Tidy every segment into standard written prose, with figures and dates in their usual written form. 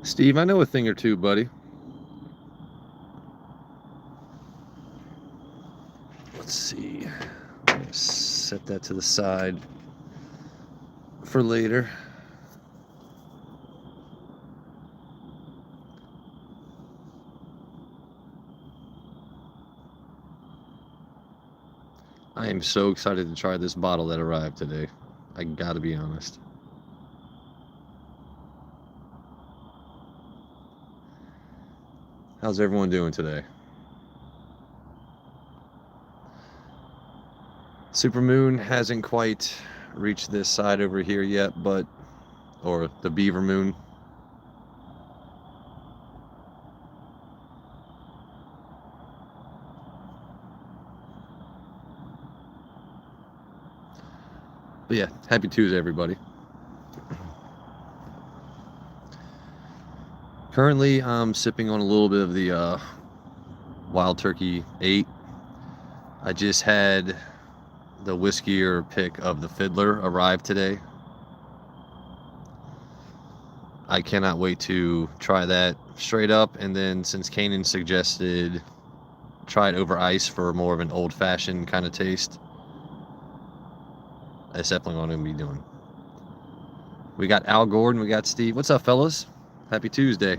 Steve, I know a thing or two, buddy. Let's see. Set that to the side for later. I am so excited to try this bottle that arrived today. I gotta be honest. How's everyone doing today? Supermoon hasn't quite reached this side over here yet, or the beaver moon. But yeah, happy Tuesday, everybody. Currently, I'm sipping on a little bit of the Wild Turkey 8. I just had the Wiskeyer pick of the Fiddler arrive today. I cannot wait to try that straight up, and then since Kanan suggested try it over ice for more of an old-fashioned kind of taste, that's definitely what I'm going to be doing. We got Al Gordon, we got Steve. What's up, fellas? Happy Tuesday.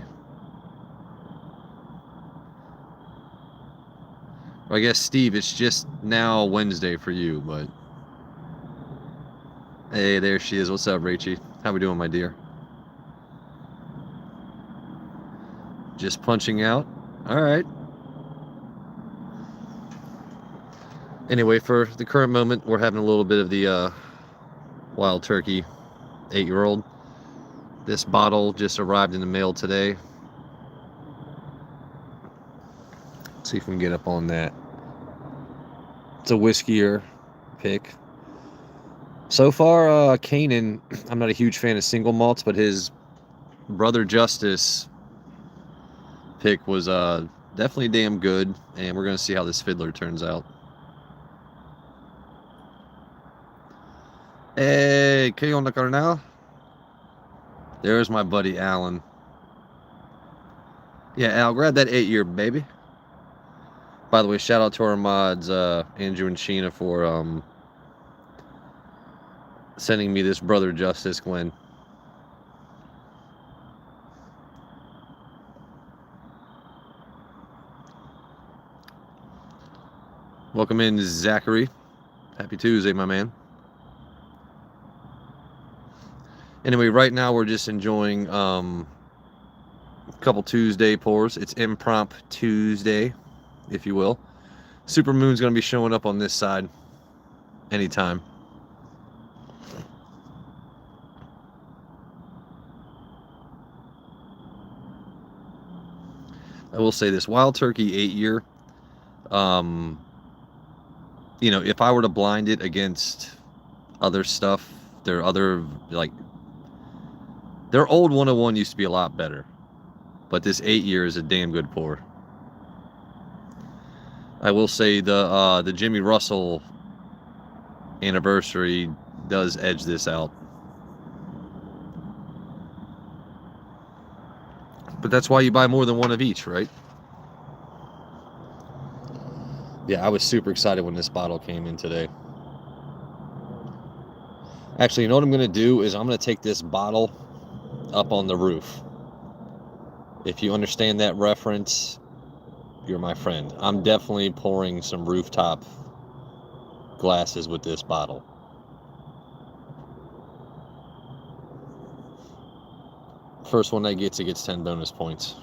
Well, I guess, Steve, it's just now Wednesday for you, but... Hey, there she is. What's up, Rachie? How we doing, my dear? Just punching out. All right. Anyway, for the current moment, we're having a little bit of the Wild Turkey 8-year-old. This bottle just arrived in the mail today. Let's see if we can get up on that. It's a Wiskeyer pick. So far, Kanan, I'm not a huge fan of single malts, but his Brother Justice pick was definitely damn good, and we're going to see how this Fiddler turns out. Hey, ¿qué onda, carnal? There's my buddy Alan. Yeah, Al, grab that 8-year, baby. By the way, shout out to our mods, Andrew and Sheena, for sending me this Brother Justice, Glenn. Welcome in, Zachary. Happy Tuesday, my man. Anyway, right now we're just enjoying a couple Tuesday pours. It's ImprompTuesday, if you will. Supermoon's going to be showing up on this side anytime. I will say this, Wild Turkey 8-year, you know, if I were to blind it against other stuff, their other, like, their old 101 used to be a lot better, but this 8-year is a damn good pour. I will say the Jimmy Russell anniversary does edge this out. But that's why you buy more than one of each, right? Yeah, I was super excited when this bottle came in today. Actually, you know what I'm going to do is I'm going to take this bottle up on the roof. If you understand that reference, you're my friend. I'm definitely pouring some rooftop glasses with this bottle. First one that gets it gets 10 bonus points.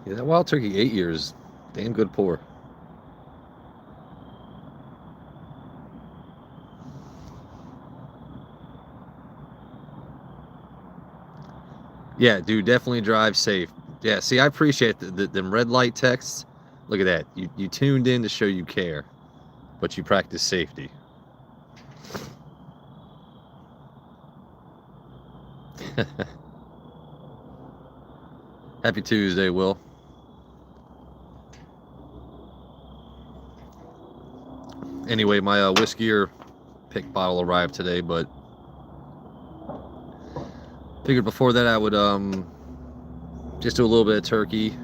Yeah, that Wild Turkey 8 years, damn good pour. Yeah, dude, definitely drive safe. Yeah, see, I appreciate them red light texts. Look at that. You tuned in to show you care, but you practice safety. Happy Tuesday, Will. Anyway, my Wiskeyer pick bottle arrived today, but figured before that I would just do a little bit of turkey.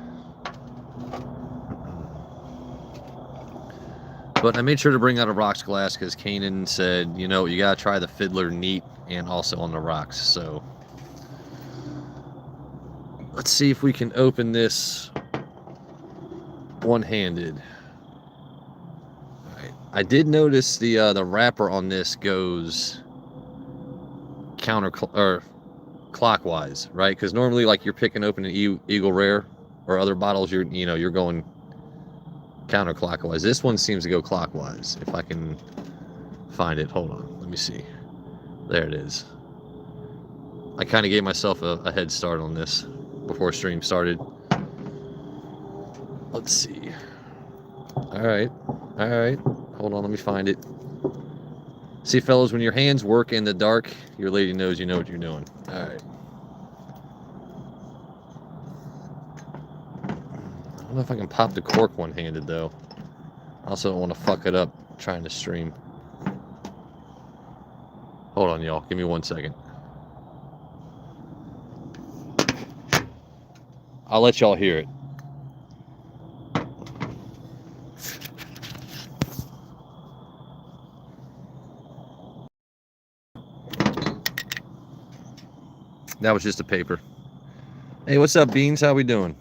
But I made sure to bring out a rocks glass because Kanan said, you know, you gotta try the Fiddler neat and also on the rocks. So let's see if we can open this one-handed. All right. I did notice the wrapper on this goes clockwise, right? Because normally, like, you're picking open an Eagle Rare or other bottles, you're going counterclockwise. This one seems to go clockwise. If I can find it, hold on, let me see. There it is. I kind of gave myself a head start on this before stream started. Let's see. All right, hold on, let me find it. See, fellas, when your hands work in the dark, your lady knows you know what you're doing. All right. I don't know if I can pop the cork one-handed, though. I also don't want to fuck it up trying to stream. Hold on, y'all. Give me 1 second. I'll let y'all hear it. That was just a paper. Hey, what's up, Beans? How we doing?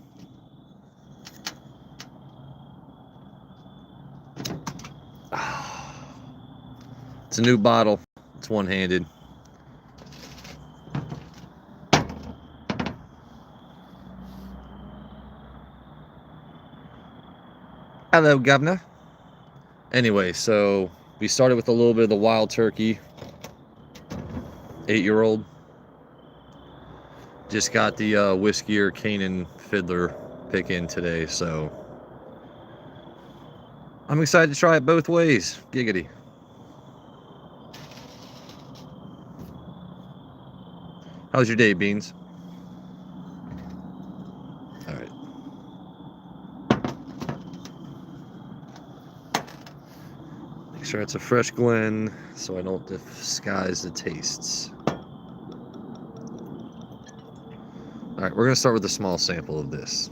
It's a new bottle. It's one-handed. Hello, Governor. Anyway, so we started with a little bit of the wild turkey. 8-year-old. Just got the Wiskeyer Fiddler pick in today, so I'm excited to try it both ways. Giggity. How's your day, Beans? All right. Make sure it's a fresh Glen so I don't disguise the tastes. All right, we're going to start with a small sample of this.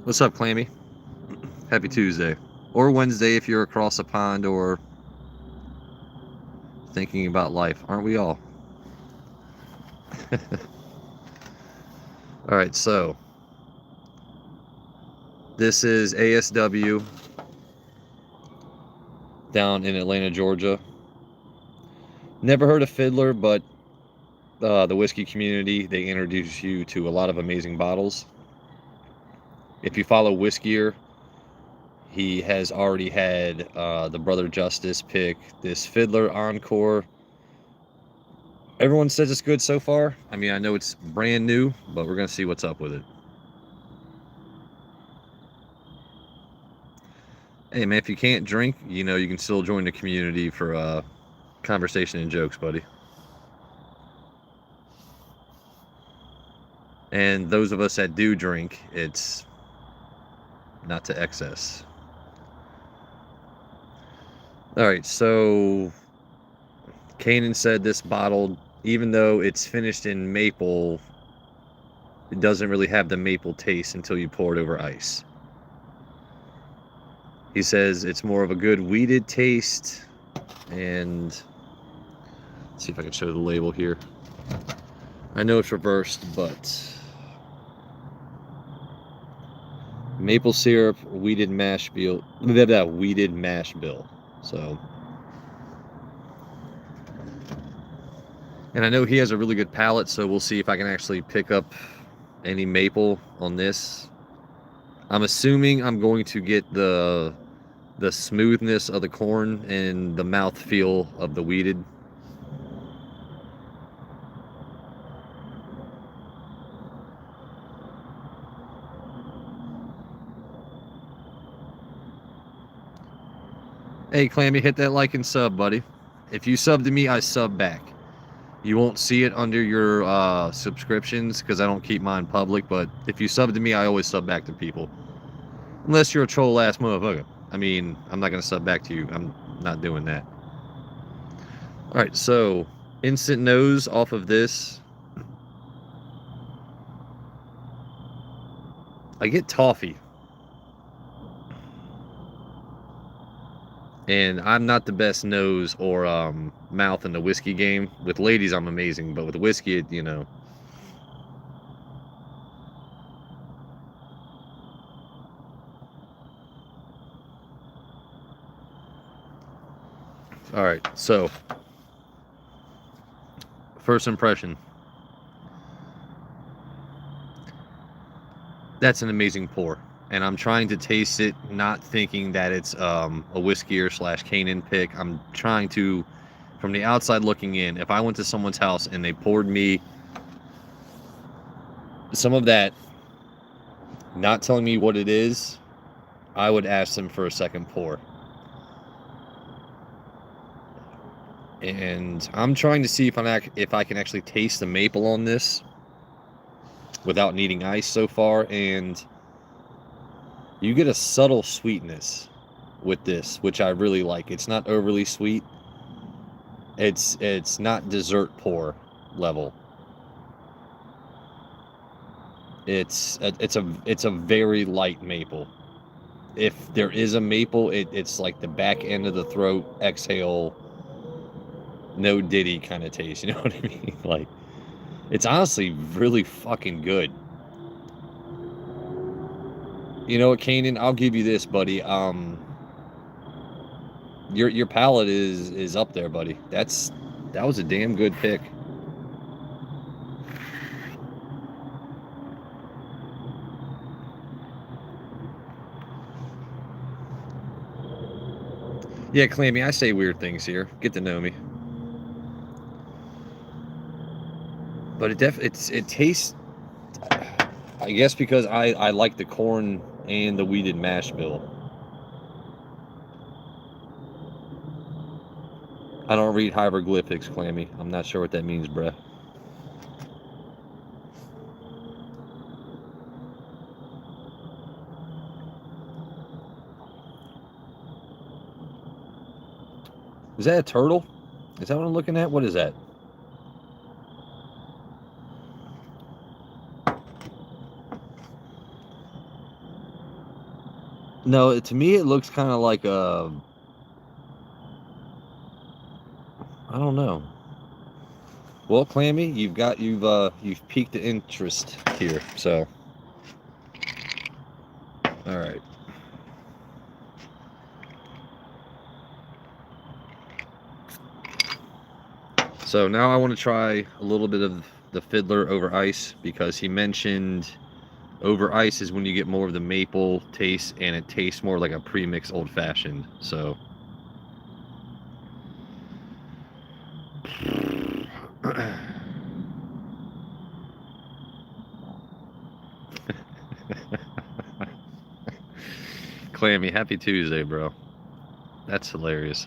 What's up, Clammy? Happy Tuesday. Or Wednesday if you're across a pond or thinking about life. Aren't we all? All right, so this is ASW down in Atlanta, Georgia. Never heard of Fiddler, but the whiskey community, they introduce you to a lot of amazing bottles. If you follow Wiskeyer, he has already had the Brother Justice pick this Fiddler Encore. Everyone says it's good so far. I mean, I know it's brand new, but we're going to see what's up with it. Hey, man, if you can't drink, you know, you can still join the community for conversation and jokes, buddy. And those of us that do drink, it's not to excess. All right, so Kanan said this bottle, even though it's finished in maple, it doesn't really have the maple taste until you pour it over ice. He says it's more of a good wheated taste, and let's see if I can show the label here. I know it's reversed, but maple syrup, wheated mash bill, wheated mash bill. So, and I know he has a really good palate, so we'll see if I can actually pick up any maple on this. I'm assuming I'm going to get the smoothness of the corn and the mouthfeel of the wheated. Hey, Clammy, hit that like and sub, buddy. If you sub to me, I sub back. You won't see it under your subscriptions because I don't keep mine public, but if you sub to me, I always sub back to people. Unless you're a troll-ass motherfucker. I mean, I'm not going to sub back to you. I'm not doing that. Alright, so instant nose off of this. I get toffee. And I'm not the best nose or mouth in the whiskey game. With ladies, I'm amazing, but with whiskey, you know. All right, so first impression. That's an amazing pour. And I'm trying to taste it, not thinking that it's a Wiskeyer / Canaan pick. I'm trying to, from the outside looking in, if I went to someone's house and they poured me some of that, not telling me what it is, I would ask them for a second pour. And I'm trying to see if I can actually taste the maple on this without needing ice so far, and you get a subtle sweetness with this, which I really like. It's not overly sweet. It's not dessert pour level. It's a very light maple. If there is a maple, it's like the back end of the throat, exhale, no diddy kind of taste. You know what I mean? Like, it's honestly really fucking good. You know what, Kanan? I'll give you this, buddy. Your palate is up there, buddy. That was a damn good pick. Yeah, Clammy, I say weird things here. Get to know me. But it tastes, I guess because I like the corn and the wheated mash bill. I don't read hieroglyphics, Clammy. I'm not sure what that means, bruh. Is that a turtle? Is that what I'm looking at? What is that? No, to me it looks kind of like a... I don't know. Well, Clammy, you've piqued the interest here, so... All right. So now I want to try a little bit of the Fiddler over ice, because he mentioned over ice is when you get more of the maple taste, and it tastes more like a pre-mixed old-fashioned. So Clammy, happy Tuesday, bro. That's hilarious.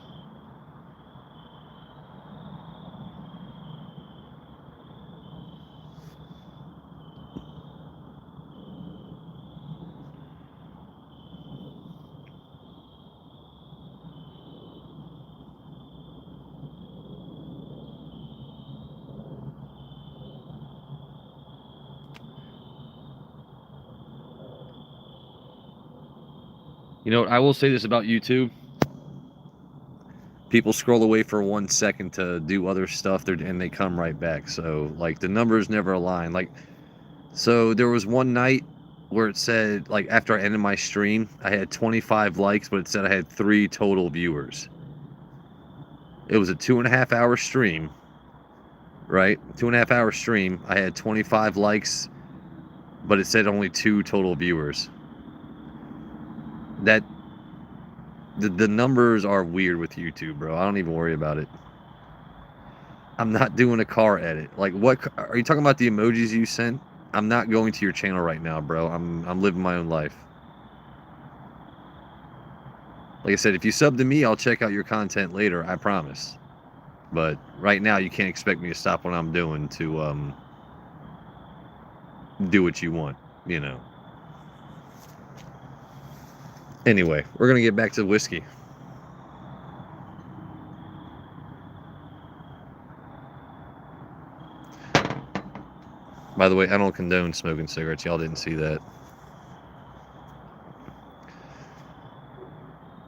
You know what, I will say this about YouTube. People scroll away for 1 second to do other stuff, and they come right back. So, like, the numbers never align. Like, so there was one night where it said, like, after I ended my stream, I had 25 likes, but it said I had 3 total viewers. It was a 2.5 hour stream, right? 2.5 hour stream. I had 25 likes, but it said only 2 total viewers. That the numbers are weird with YouTube, bro. I don't even worry about it. I'm not doing a car edit. Like, what are you talking about? The emojis you sent? I'm not going to your channel right now, bro. I'm living my own life. Like I said, if you sub to me, I'll check out your content later, I promise. But right now, you can't expect me to stop what I'm doing to do what you want, you know. Anyway, we're going to get back to the whiskey. By the way, I don't condone smoking cigarettes. Y'all didn't see that.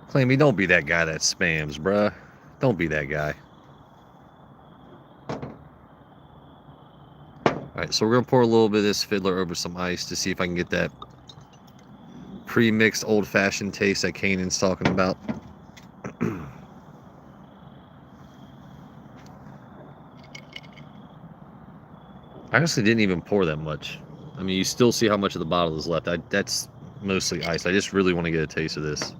Clammy, don't be that guy that spams, bruh. Don't be that guy. Alright, so we're going to pour a little bit of this Fiddler over some ice to see if I can get that pre-mixed old-fashioned taste that Kanan's talking about. I honestly didn't even pour that much. I mean, you still see how much of the bottle is left. That's mostly ice. I just really want to get a taste of this.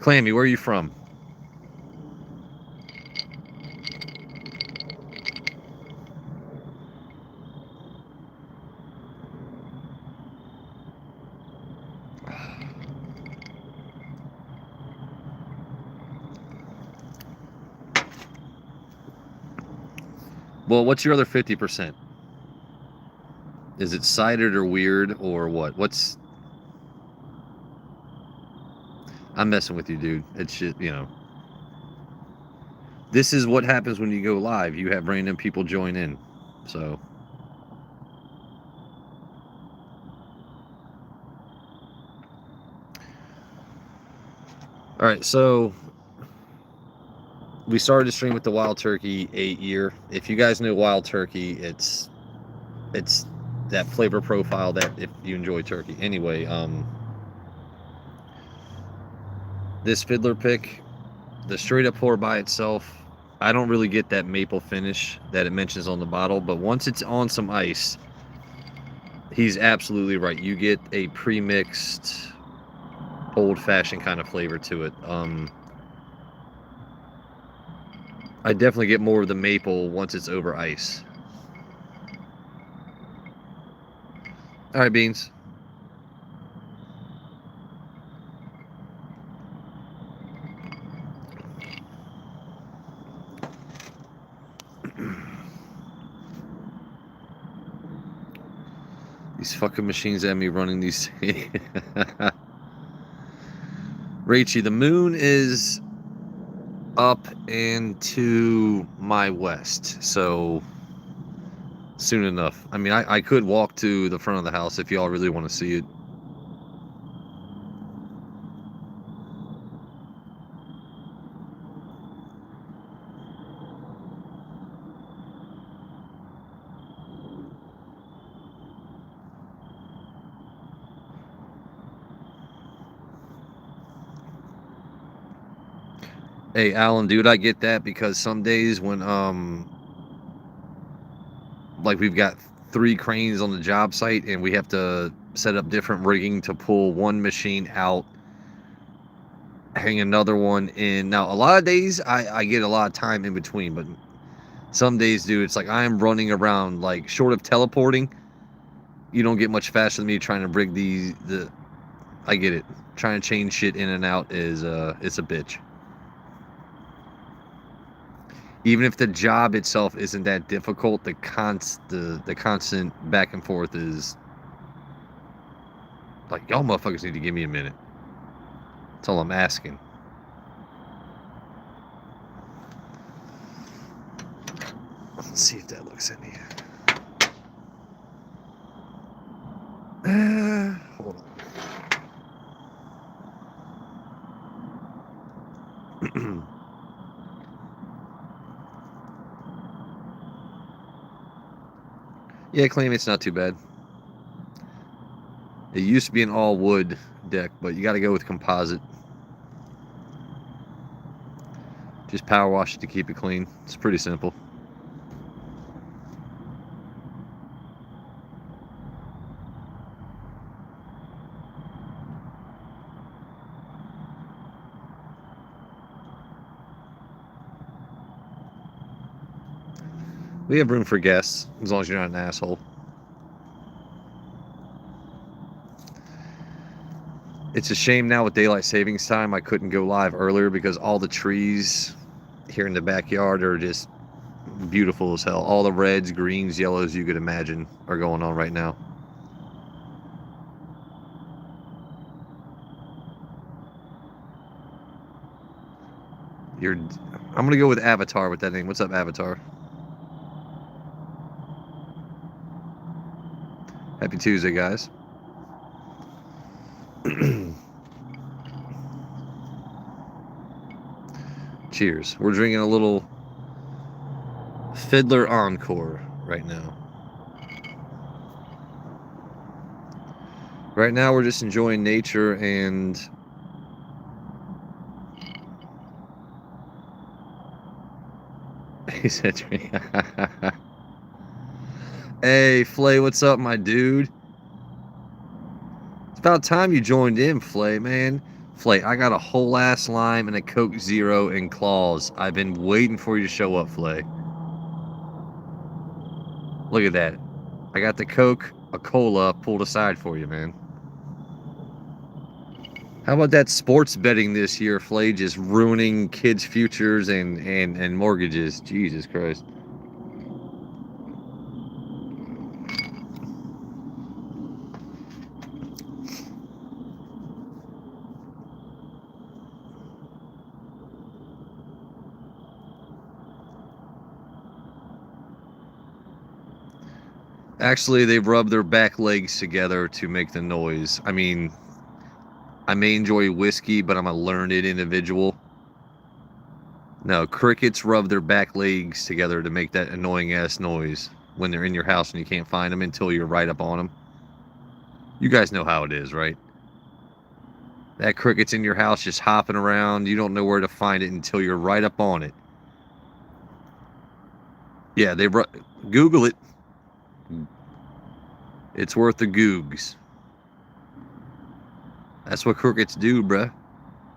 Clammy, where are you from? Well, what's your other 50%? Is it cidered or weird or what? What's... I'm messing with you, dude. It's just, you know. This is what happens when you go live. You have random people join in. So... Alright, so... we started to stream with the Wild Turkey 8-year. If you guys know Wild Turkey, it's that flavor profile that if you enjoy turkey. Anyway, this Fiddler pick, the straight up pour by itself, I don't really get that maple finish that it mentions on the bottle, but once it's on some ice, he's absolutely right. You get a pre-mixed old-fashioned kind of flavor to it. I definitely get more of the maple once it's over ice. All right, Beans. These fucking machines at me running these. Rachy, the moon is up and to my west, so soon enough. I mean, I could walk to the front of the house if y'all really want to see it. Hey, Alan, dude, I get that because some days when, like we've got 3 cranes on the job site and we have to set up different rigging to pull one machine out, hang another one in. Now, a lot of days I get a lot of time in between, but some days, dude, it's like I'm running around, like, short of teleporting, you don't get much faster than me trying to rig I get it. Trying to change shit in and out is, it's a bitch. Even if the job itself isn't that difficult, the constant back and forth is like, y'all motherfuckers need to give me a minute. That's all I'm asking. Let's see if that looks in here. Hold on. Yeah, claim it's not too bad. It used to be an all wood deck, but you got to go with composite. Just power wash it to keep it clean. It's pretty simple. We have room for guests, as long as you're not an asshole. It's a shame now with daylight savings time I couldn't go live earlier because all the trees here in the backyard are just beautiful as hell. All the reds, greens, yellows you could imagine are going on right now. I'm gonna go with Avatar with that name. What's up, Avatar? Happy Tuesday, guys. Cheers. We're drinking a little Fiddler Encore right now. Right now we're just enjoying nature and he said to me, hey, Flay, what's up, my dude? It's about time you joined in, Flay, man. Flay, I got a whole ass lime and a Coke Zero in claws. I've been waiting for you to show up, Flay. Look at that. I got the Coke, a cola pulled aside for you, man. How about that sports betting this year, Flay, just ruining kids' futures and mortgages? Jesus Christ. Actually, they rub their back legs together to make the noise. I mean, I may enjoy whiskey, but I'm a learned individual. No, crickets rub their back legs together to make that annoying ass noise when they're in your house and you can't find them until you're right up on them. You guys know how it is, right? That cricket's in your house just hopping around. You don't know where to find it until you're right up on it. Yeah, Google it. It's worth the googs. That's what crickets do, bruh.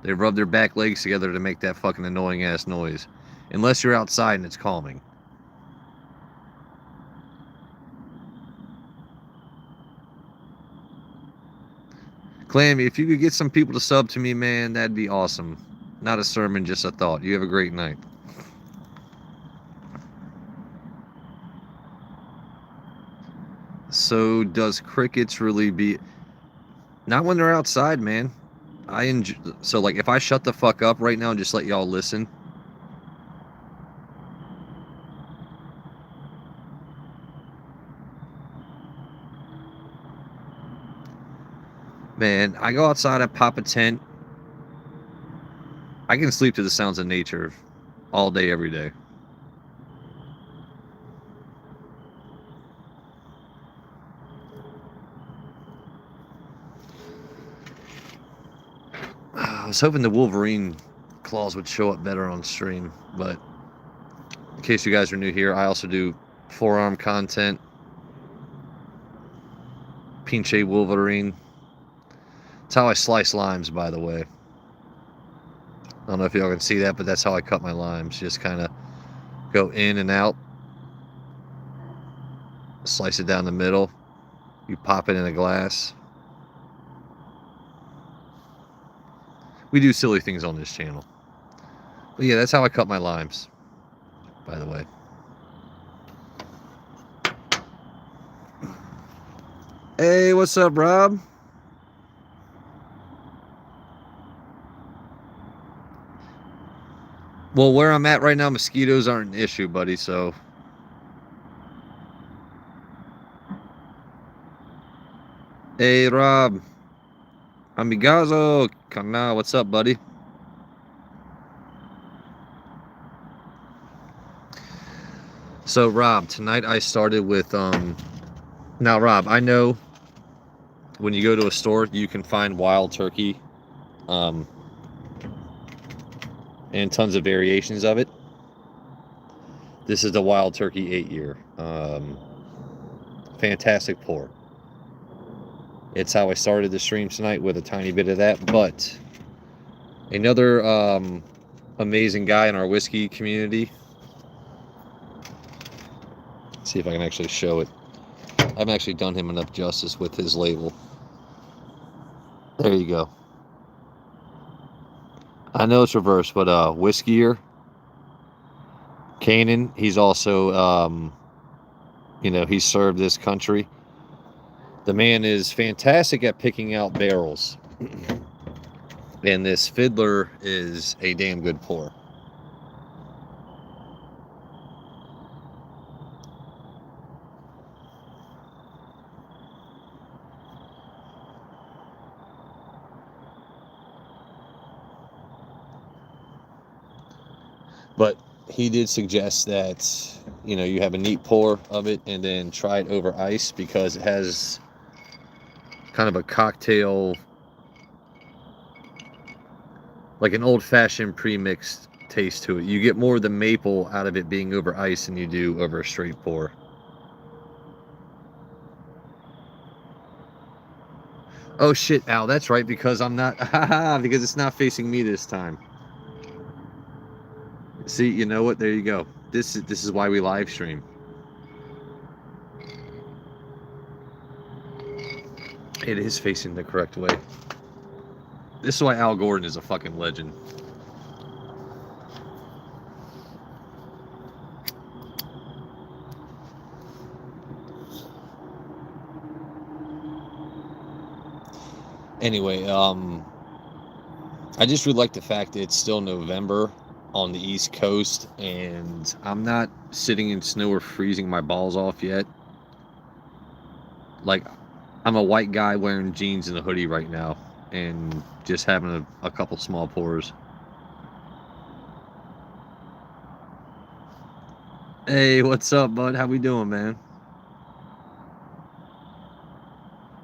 They rub their back legs together to make that fucking annoying ass noise. Unless you're outside and it's calming. Clammy, if you could get some people to sub to me, man, that'd be awesome. Not a sermon, just a thought. You have a great night. So does crickets really be... Not when they're outside, man. So like if I shut the fuck up right now and just let y'all listen. Man, I go outside, I pop a tent. I can sleep to the sounds of nature all day, every day. I was hoping the Wolverine claws would show up better on stream, but in case you guys are new here, I also do forearm content. Pinche Wolverine. That's how I slice limes, by the way. I don't know if y'all can see that, but that's how I cut my limes. Just kind of go in and out. Slice it down the middle. You pop it in a glass. We do silly things on this channel. But yeah, that's how I cut my limes, by the way. Hey, what's up, Rob? Well, where I'm at right now, mosquitoes aren't an issue, buddy, so... Hey, Rob. Amigazo. Kana, what's up, buddy? So, Rob, tonight I started with... Now, Rob, I know when you go to a store, you can find wild turkey. And tons of variations of it. This is the Wild Turkey 8-year. Fantastic pour. It's how I started the stream tonight with a tiny bit of that. But another amazing guy in our whiskey community See if I can actually show it. I haven't actually done him enough justice with his label. There you go. I know it's reversed, but Wiskeyer, Kanan, he's also, you know, he served this country. The man is fantastic at picking out barrels. And this fiddler is a damn good pour. But he did suggest that, you know, you have a neat pour of it and then try it over ice because it has kind of a cocktail, like an old-fashioned pre-mixed taste to it. You get more of the maple out of it being over ice than you do over a straight pour. Oh shit, Al, that's right, because I'm not, because it's not facing me this time. See, you know what? There you go. This is why we live stream. It is facing the correct way. This is why Al Gordon is a fucking legend. Anyway, I just really like the fact that it's still November on the East Coast, and I'm not sitting in snow or freezing my balls off yet. Like, I'm a white guy wearing jeans and a hoodie right now, and just having a couple small pours. Hey, what's up, bud? How we doing, man?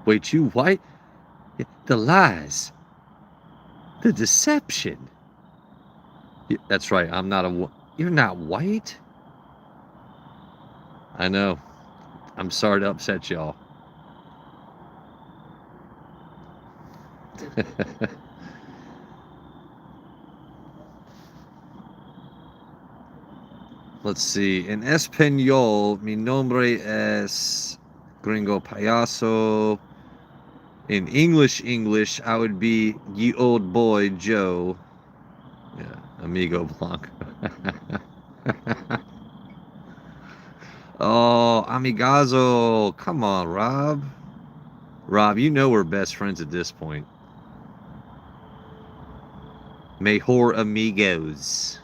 Wait, you white? The lies. The deception. Yeah, that's right, I'm not a... You're not white? I know. I'm sorry to upset y'all. Let's see. En español, mi nombre es Gringo Payaso. In English, I would be ye old boy Joe. Yeah, amigo Blanco. Oh, amigazo. Come on, Rob. Rob, you know we're best friends at this point. Mejor amigos.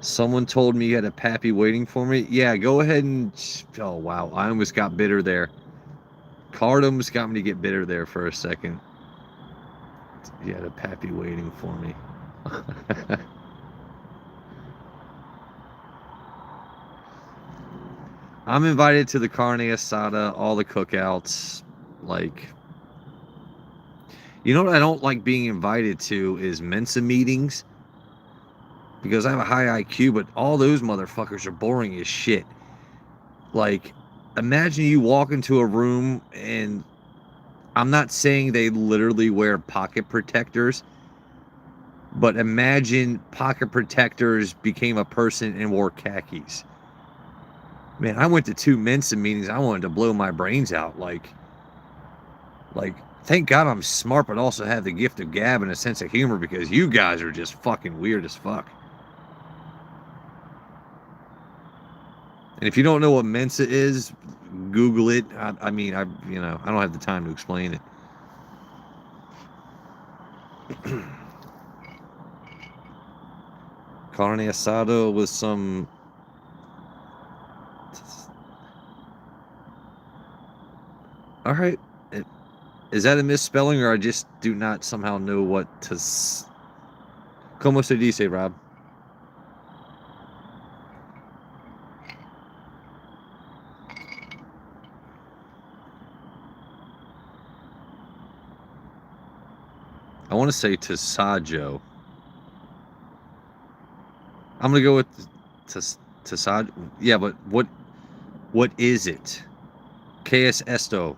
Someone told me you had a pappy waiting for me. Yeah, go ahead and... Oh, wow. I almost got bitter there. Card almost got me to get bitter there for a second. You had a pappy waiting for me. I'm invited to the carne asada, all the cookouts. Like... You know what I don't like being invited to is Mensa meetings. Because I have a high IQ, but all those motherfuckers are boring as shit. Like, imagine you walk into a room and I'm not saying they literally wear pocket protectors, but imagine pocket protectors became a person and wore khakis. Man, I went to 2 Mensa meetings. I wanted to blow my brains out. Like, thank God I'm smart, but also have the gift of gab and a sense of humor because you guys are just fucking weird as fuck. And if you don't know what Mensa is, Google it. I mean, you know, I don't have the time to explain it. Carne asado with some... All right. Is that a misspelling, or I just do not somehow know what to... Como se dice, Rob? I want to say Tasajo. I'm gonna go with Tasajo. Yeah, but what is it? ¿Qué es esto?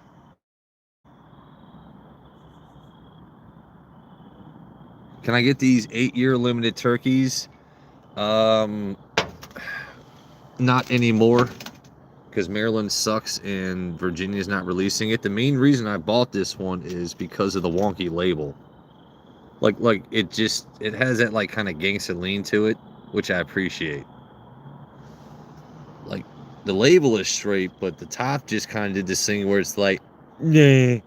Can I get these 8-year limited turkeys? Not anymore, because Maryland sucks and Virginia's not releasing it. The main reason I bought this one is because of the wonky label. Like it has that like kind of gangster lean to it, which I appreciate. Like the label is straight, but the top just kind of did this thing where it's like, nah.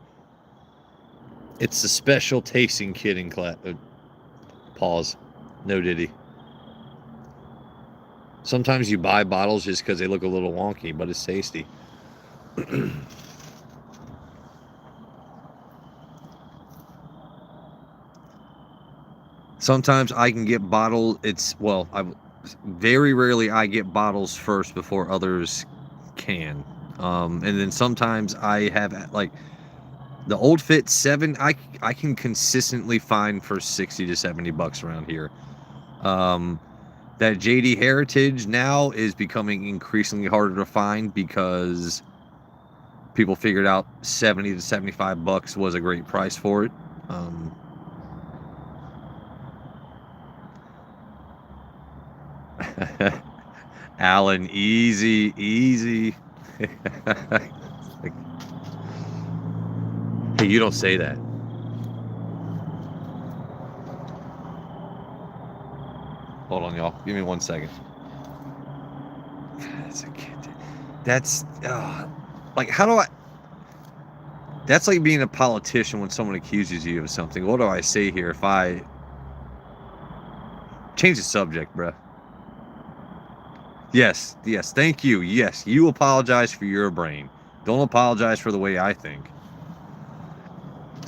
It's a special tasting kit in class. Pause. No diddy. Sometimes you buy bottles just because they look a little wonky, but it's tasty. Sometimes I can get very rarely I get bottles first before others can. And then sometimes I have like the Old Fit 7 I can consistently find for 60 to 70 bucks around here. That JD Heritage now is becoming increasingly harder to find because people figured out 70 to 75 bucks was a great price for it. Alan, easy. Hey, you don't say that. Hold on, y'all. Give me 1 second. That's like, how do I... That's like being a politician when someone accuses you of something. What do I say here if I... Change the subject, bruh. Yes, thank you. Yes, you apologize for your brain. Don't apologize for the way I think.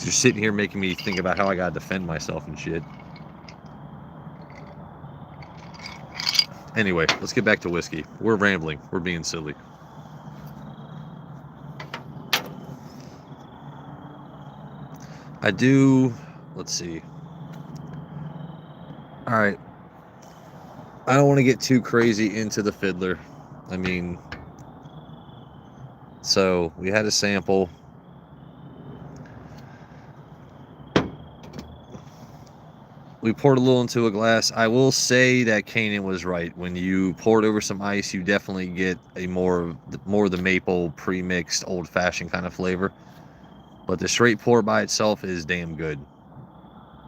You're sitting here making me think about how I gotta defend myself and shit. Anyway, let's get back to whiskey. We're rambling. We're being silly. Let's see. All right. I don't want to get too crazy into the Fiddler. I mean, so we had a sample. We poured a little into a glass. I will say that Kanan was right. When you pour it over some ice, you definitely get a more of the maple pre-mixed old-fashioned kind of flavor. But the straight pour by itself is damn good.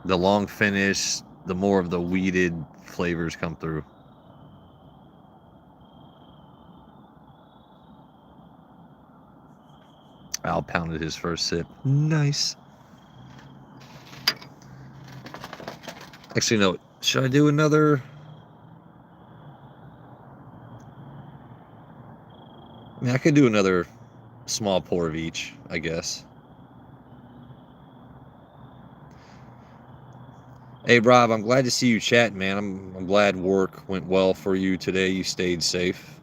The long finish, the more of the weeded flavors come through. Al pounded his first sip. Nice. Actually, no. Should I do another? I mean, I could do another small pour of each, I guess. Hey, Rob, I'm glad to see you chatting, man. I'm glad work went well for you today. You stayed safe.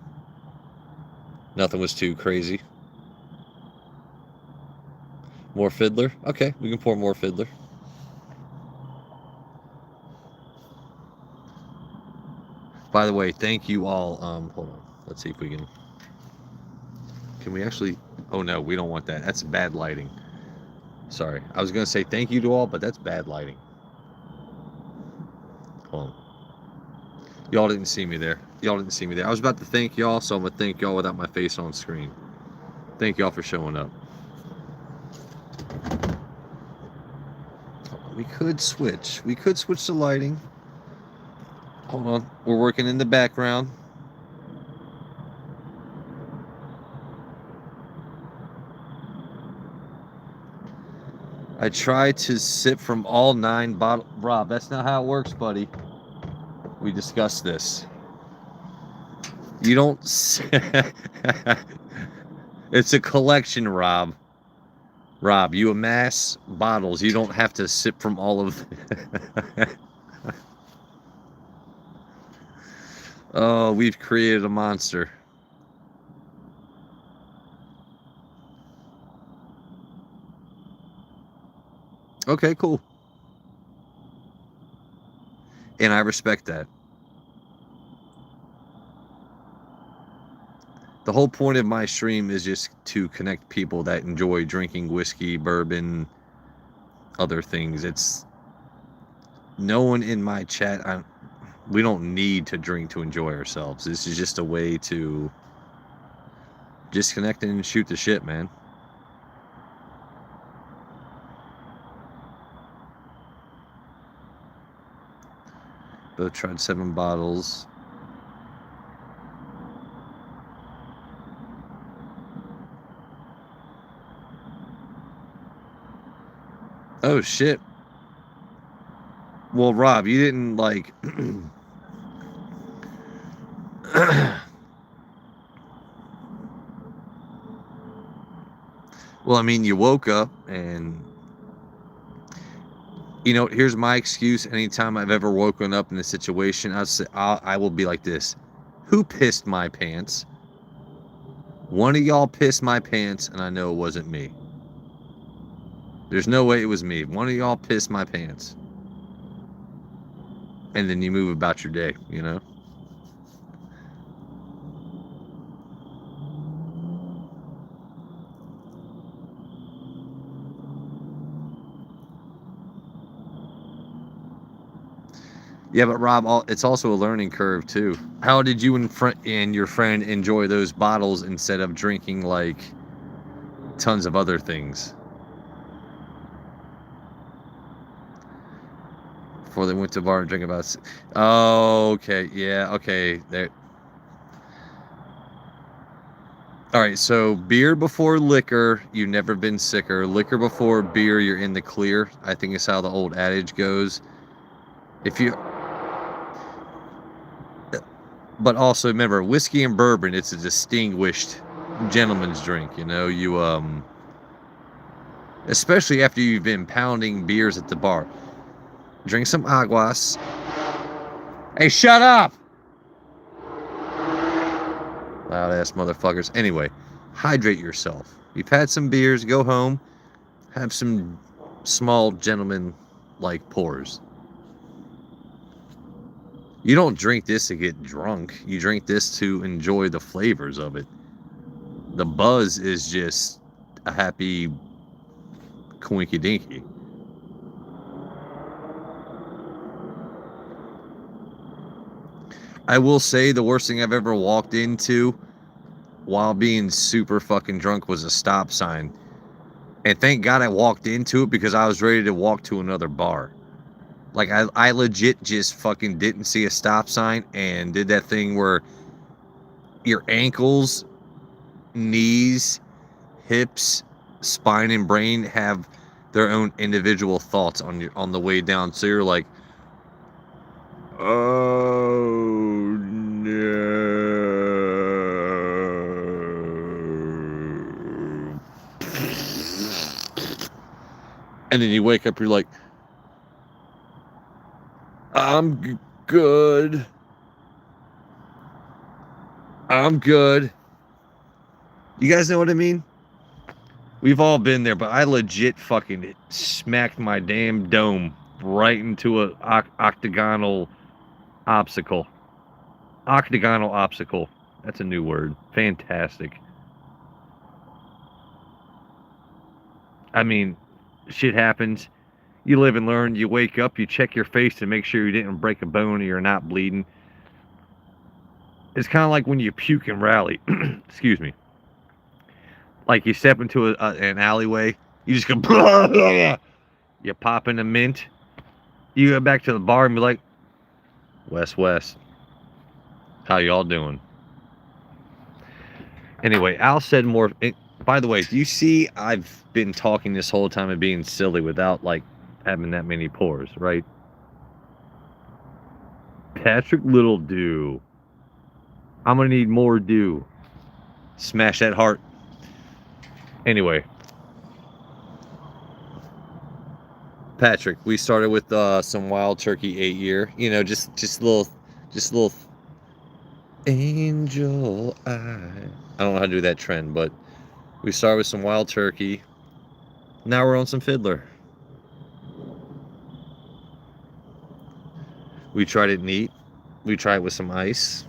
Nothing was too crazy. More Fiddler? Okay, we can pour more Fiddler. By the way, thank you all. Hold on. Let's see if we can... Can we actually... Oh, no, we don't want that. That's bad lighting. Sorry. I was going to say thank you to all, but that's bad lighting. Hold on. Y'all didn't see me there. I was about to thank y'all, so I'm going to thank y'all without my face on screen. Thank y'all for showing up. We could switch. The lighting. Hold on. We're working in the background. I try to sip from all 9 bottles. Rob, that's not how it works, buddy. We discussed this. You don't... It's a collection, Rob. Rob, you amass bottles. You don't have to sip from all of them. Oh, we've created a monster. Okay, cool. And I respect that. The whole point of my stream is just to connect people that enjoy drinking whiskey, bourbon, other things. no one in my chat, we don't need to drink to enjoy ourselves. This is just a way to disconnect and shoot the shit, man. Both tried 7 bottles. Oh shit. Well, Rob, you didn't like well, I mean, you woke up and you know, here's my excuse. Anytime I've ever woken up in a situation, I will be like this. Who pissed my pants? One of y'all pissed my pants, and I know it wasn't me. There's no way it was me. One of y'all pissed my pants. And then you move about your day, you know? Yeah, but Rob, it's also a learning curve too. How did you and your friend enjoy those bottles instead of drinking like tons of other things? Before they went to the bar and drank about. Oh, okay, yeah, okay. There. All right, so beer before liquor, you've never been sicker. Liquor before beer, you're in the clear. I think it's how the old adage goes. But also remember, whiskey and bourbon, it's a distinguished gentleman's drink. You know, especially after you've been pounding beers at the bar. Drink some aguas. Hey, shut up! Loud ass motherfuckers. Anyway, hydrate yourself. You've had some beers, go home, have some small gentleman like pours. You don't drink this to get drunk. You drink this to enjoy the flavors of it. The buzz is just a happy coinky dinky. I will say the worst thing I've ever walked into while being super fucking drunk was a stop sign. And thank God I walked into it because I was ready to walk to another bar. Like, I legit just fucking didn't see a stop sign and did that thing where your ankles, knees, hips, spine, and brain have their own individual thoughts on the way down. So you're like, oh no. And then you wake up, you're like, I'm good. I'm good. You guys know what I mean? We've all been there, but I legit fucking smacked my damn dome right into a octagonal obstacle. Octagonal obstacle. That's a new word. Fantastic. I mean, shit happens. You live and learn. You wake up, you check your face to make sure you didn't break a bone or you're not bleeding. It's kind of like when you puke and rally. Excuse me. Like you step into an alleyway, you just go, blah, blah, blah. You pop in a mint, you go back to the bar and be like, West, how y'all doing? Anyway, Al said more. By the way, do you see I've been talking this whole time and being silly without like having that many pours, right? Patrick Little Dew. I'm gonna need more dew. Smash that heart. Anyway, Patrick, we started with some Wild Turkey 8-year. You know, just little angel eye. I don't know how to do that trend, but we started with some Wild Turkey. Now we're on some Fiddler. We tried it neat. We tried it with some ice.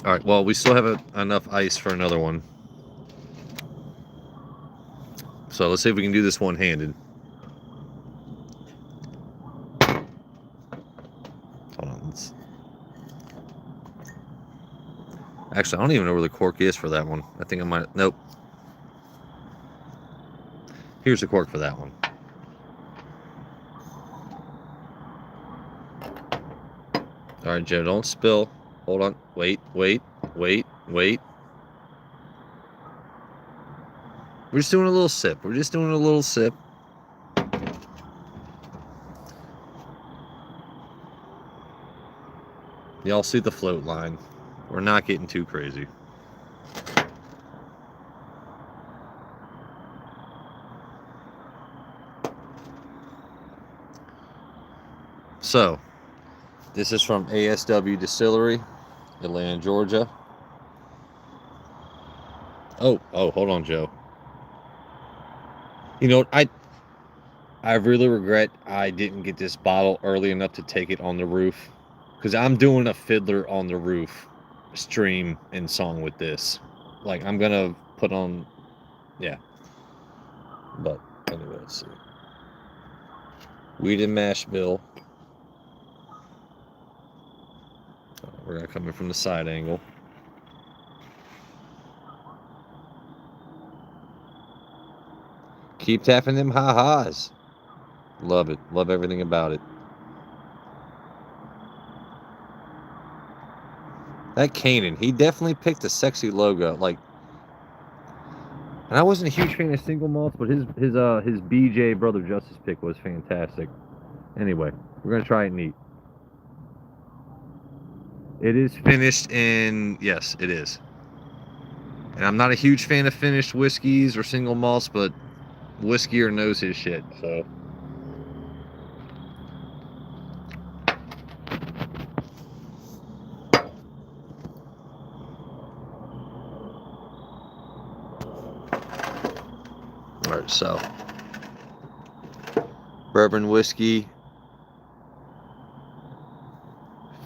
All right, well, we still have enough ice for another one. So let's see if we can do this one-handed. Hold on. Actually, I don't even know where the cork is for that one. I think I might... Nope. Here's the cork for that one. All right, Joe, don't spill. Hold on. Wait. We're just doing a little sip. Y'all see the float line. We're not getting too crazy. So, this is from ASW Distillery, Atlanta, Georgia. Oh, hold on, Joe. You know, I really regret I didn't get this bottle early enough to take it on the roof, because I'm doing a Fiddler on the Roof stream and song with this. Like, I'm gonna put on, yeah. But anyway, let's see. Weed and mash bill. We're gonna come in from the side angle. Keep tapping them ha-has. Love it. Love everything about it. That Kanan, he definitely picked a sexy logo. Like, and I wasn't a huge fan of single malts, but his BJ Brother Justice pick was fantastic. Anyway, we're gonna try it neat. It is finished in, yes, it is. And I'm not a huge fan of finished whiskeys or single malts, but Wiskeyer knows his shit, so. Alright, so. Bourbon whiskey.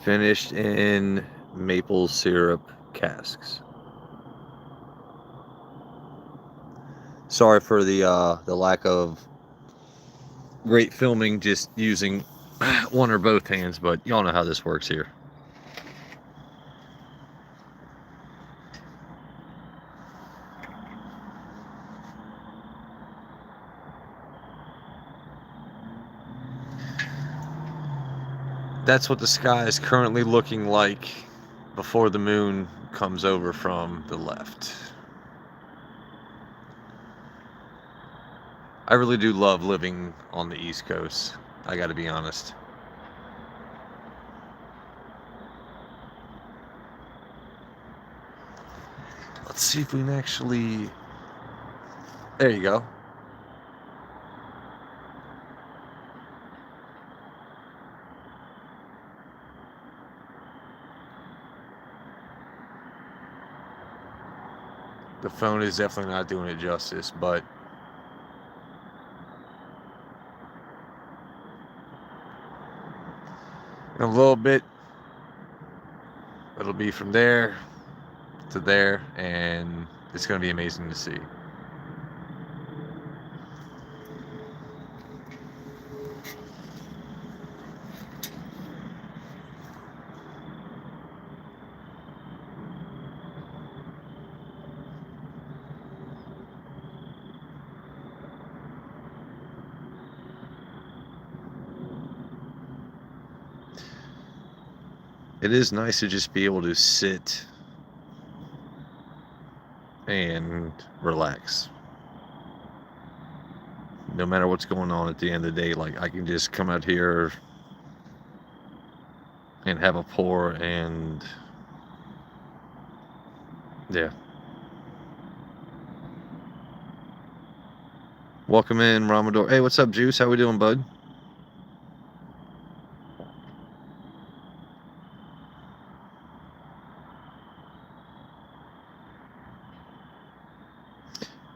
Finished in maple syrup casks. Sorry for the lack of great filming, just using one or both hands, but y'all know how this works here. That's what the sky is currently looking like before the moon comes over from the left. I really do love living on the East Coast, I gotta be honest. Let's see if we can actually... There you go. The phone is definitely not doing it justice, but in a little bit, it'll be from there to there, and it's going to be amazing to see. It is nice to just be able to sit and relax. No matter what's going on at the end of the day, like, I can just come out here and have a pour, and yeah. Welcome in, Ramador. Hey, what's up, Juice? How we doing, bud?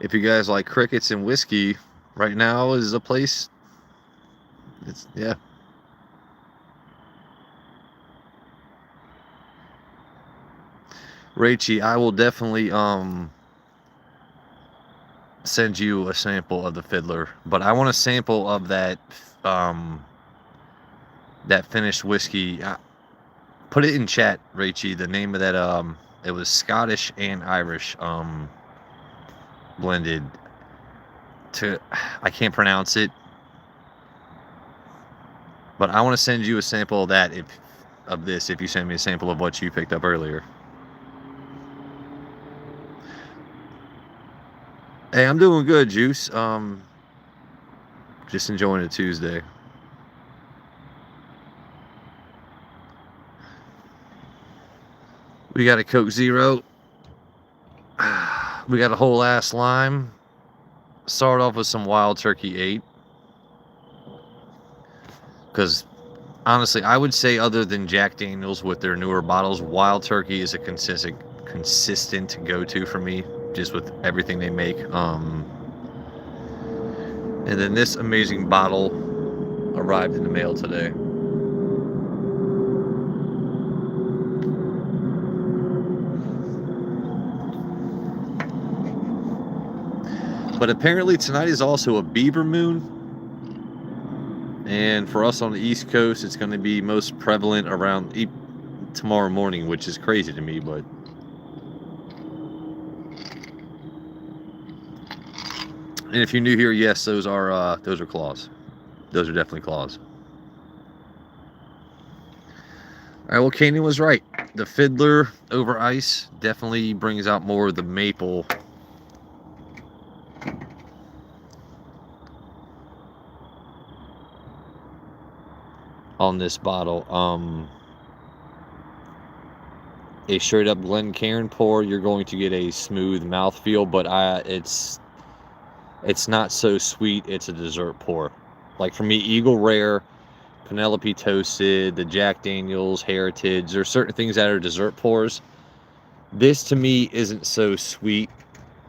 If you guys like crickets and whiskey, right now is a place. It's, yeah. Rachy, I will definitely send you a sample of the Fiddler, but I want a sample of that that finished whiskey. Put it in chat, Rachie. The name of that it was Scottish and Irish blended. I can't pronounce it, but I want to send you a sample of that if you send me a sample of what you picked up earlier. Hey, I'm doing good, Juice. Just enjoying a Tuesday. We got a Coke Zero. We got a whole ass lime. Start off with some Wild Turkey 8. Because honestly, I would say other than Jack Daniels with their newer bottles, Wild Turkey is a consistent go-to for me, just with everything they make. And then this amazing bottle arrived in the mail today. But apparently tonight is also a beaver moon. And for us on the East Coast, it's going to be most prevalent around tomorrow morning, which is crazy to me, but and if you're new here, yes, those are claws. Those are definitely claws. All right, well, Kanan was right. The Fiddler over ice definitely brings out more of the maple on this bottle. A straight up Glencairn pour, you're going to get a smooth mouthfeel, but it's not so sweet. It's a dessert pour. Like for me, Eagle Rare, Penelope Toasted, the Jack Daniels, Heritage, there's certain things that are dessert pours. This to me isn't so sweet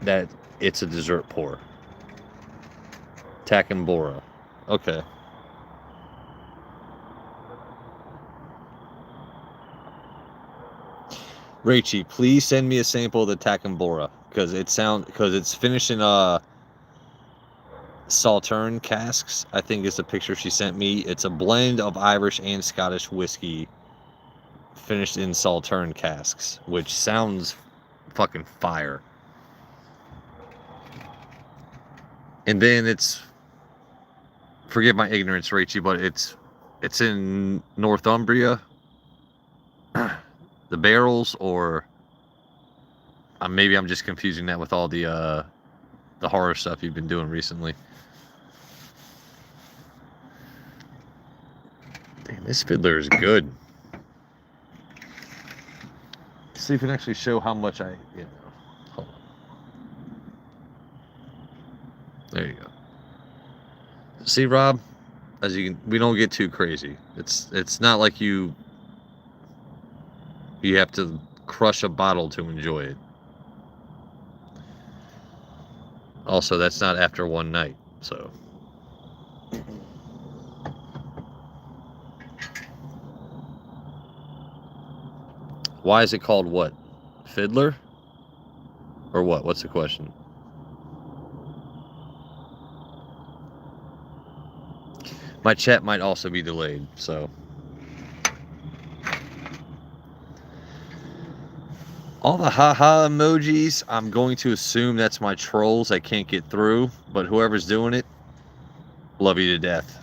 that it's a dessert pour. Takambora. Okay. Rachie, please send me a sample of the Takambora because it's finished in Saltern casks. I think is the picture she sent me. It's a blend of Irish and Scottish whiskey finished in Saltern casks, which sounds fucking fire. And then forgive my ignorance, Rachie, but it's in Northumbria. The barrels, or maybe I'm just confusing that with all the horror stuff you've been doing recently. Damn, this Fiddler is good. Let's see if we can actually show how much hold on. There you go. See, Rob, we don't get too crazy. It's not like you have to crush a bottle to enjoy it. Also, that's not after one night, so. Why is it called what? Fiddler? Or what? What's the question? My chat might also be delayed, so. All the haha emojis, I'm going to assume that's my trolls that can't get through, but whoever's doing it, love you to death.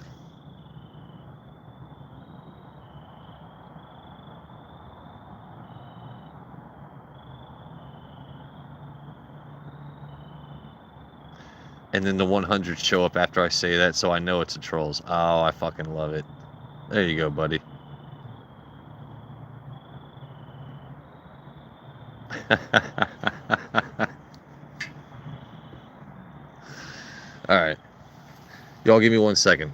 And then the 100 show up after I say that, so I know it's the trolls. Oh, I fucking love it. There you go, buddy. All right. Y'all give me 1 second.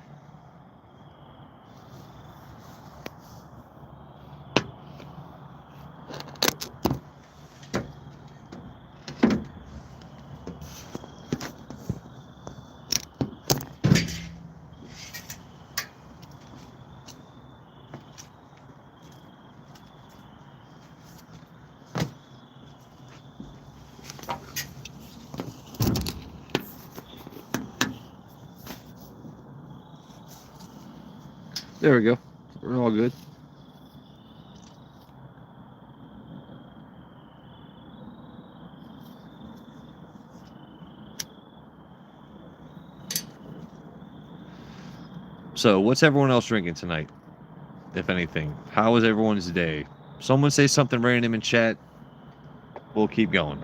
There we go. We're all good. So, what's everyone else drinking tonight, if anything? How was everyone's day? Someone say something random in chat. We'll keep going.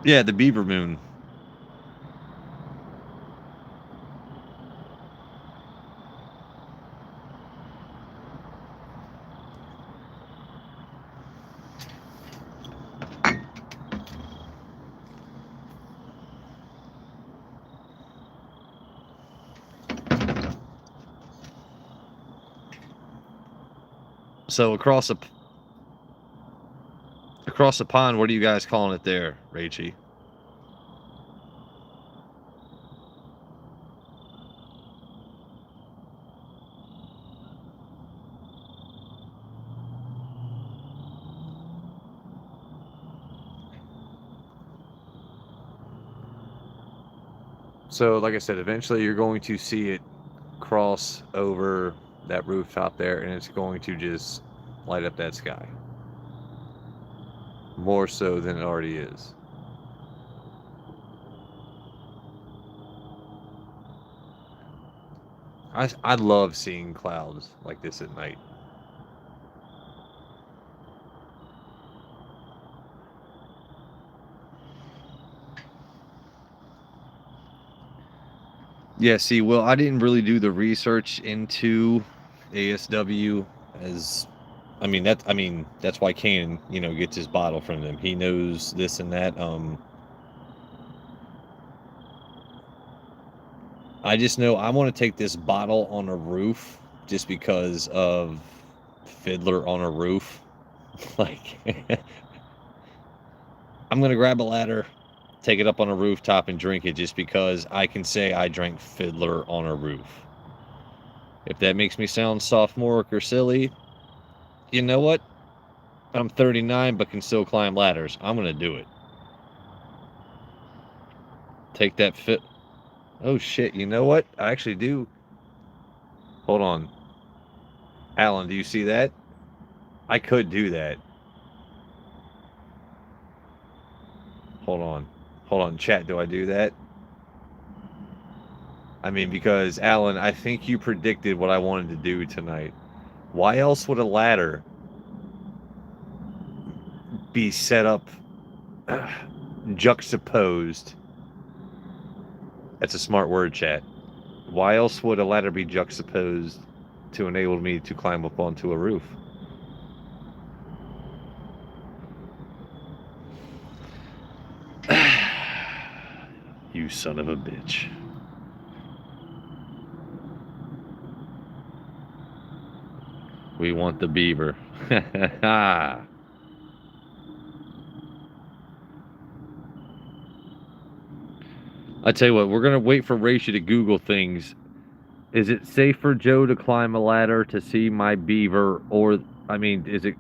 Yeah, the Beaver Moon. So across the pond, what are you guys calling it there, Rachy? So, like I said, eventually you're going to see it cross over that rooftop there, and it's going to just light up that sky. More so than it already is. I love seeing clouds like this at night. Yeah, see, well, I didn't really do the research into ASW as I mean that's why Kane, gets his bottle from them. He knows this and that. I just know I want to take this bottle on a roof just because of Fiddler on a roof. Like I'm gonna grab a ladder, take it up on a rooftop and drink it just because I can say I drank Fiddler on a roof. If that makes me sound sophomoric or silly, you know what? I'm 39 but can still climb ladders. I'm gonna do it. Take that fit. Oh shit, you know what? I actually do. Hold on. Alan, do you see that? I could do that. Hold on. Hold on, chat, do I do that? I mean, because, Alan, I think you predicted what I wanted to do tonight. Why else would a ladder be set up, juxtaposed? That's a smart word, chat. Why else would a ladder be juxtaposed to enable me to climb up onto a roof? You son of a bitch. We want the beaver. I tell you what, we're gonna wait for Rachel to Google things. Is it safe for Joe to climb a ladder to see my beaver, or is it?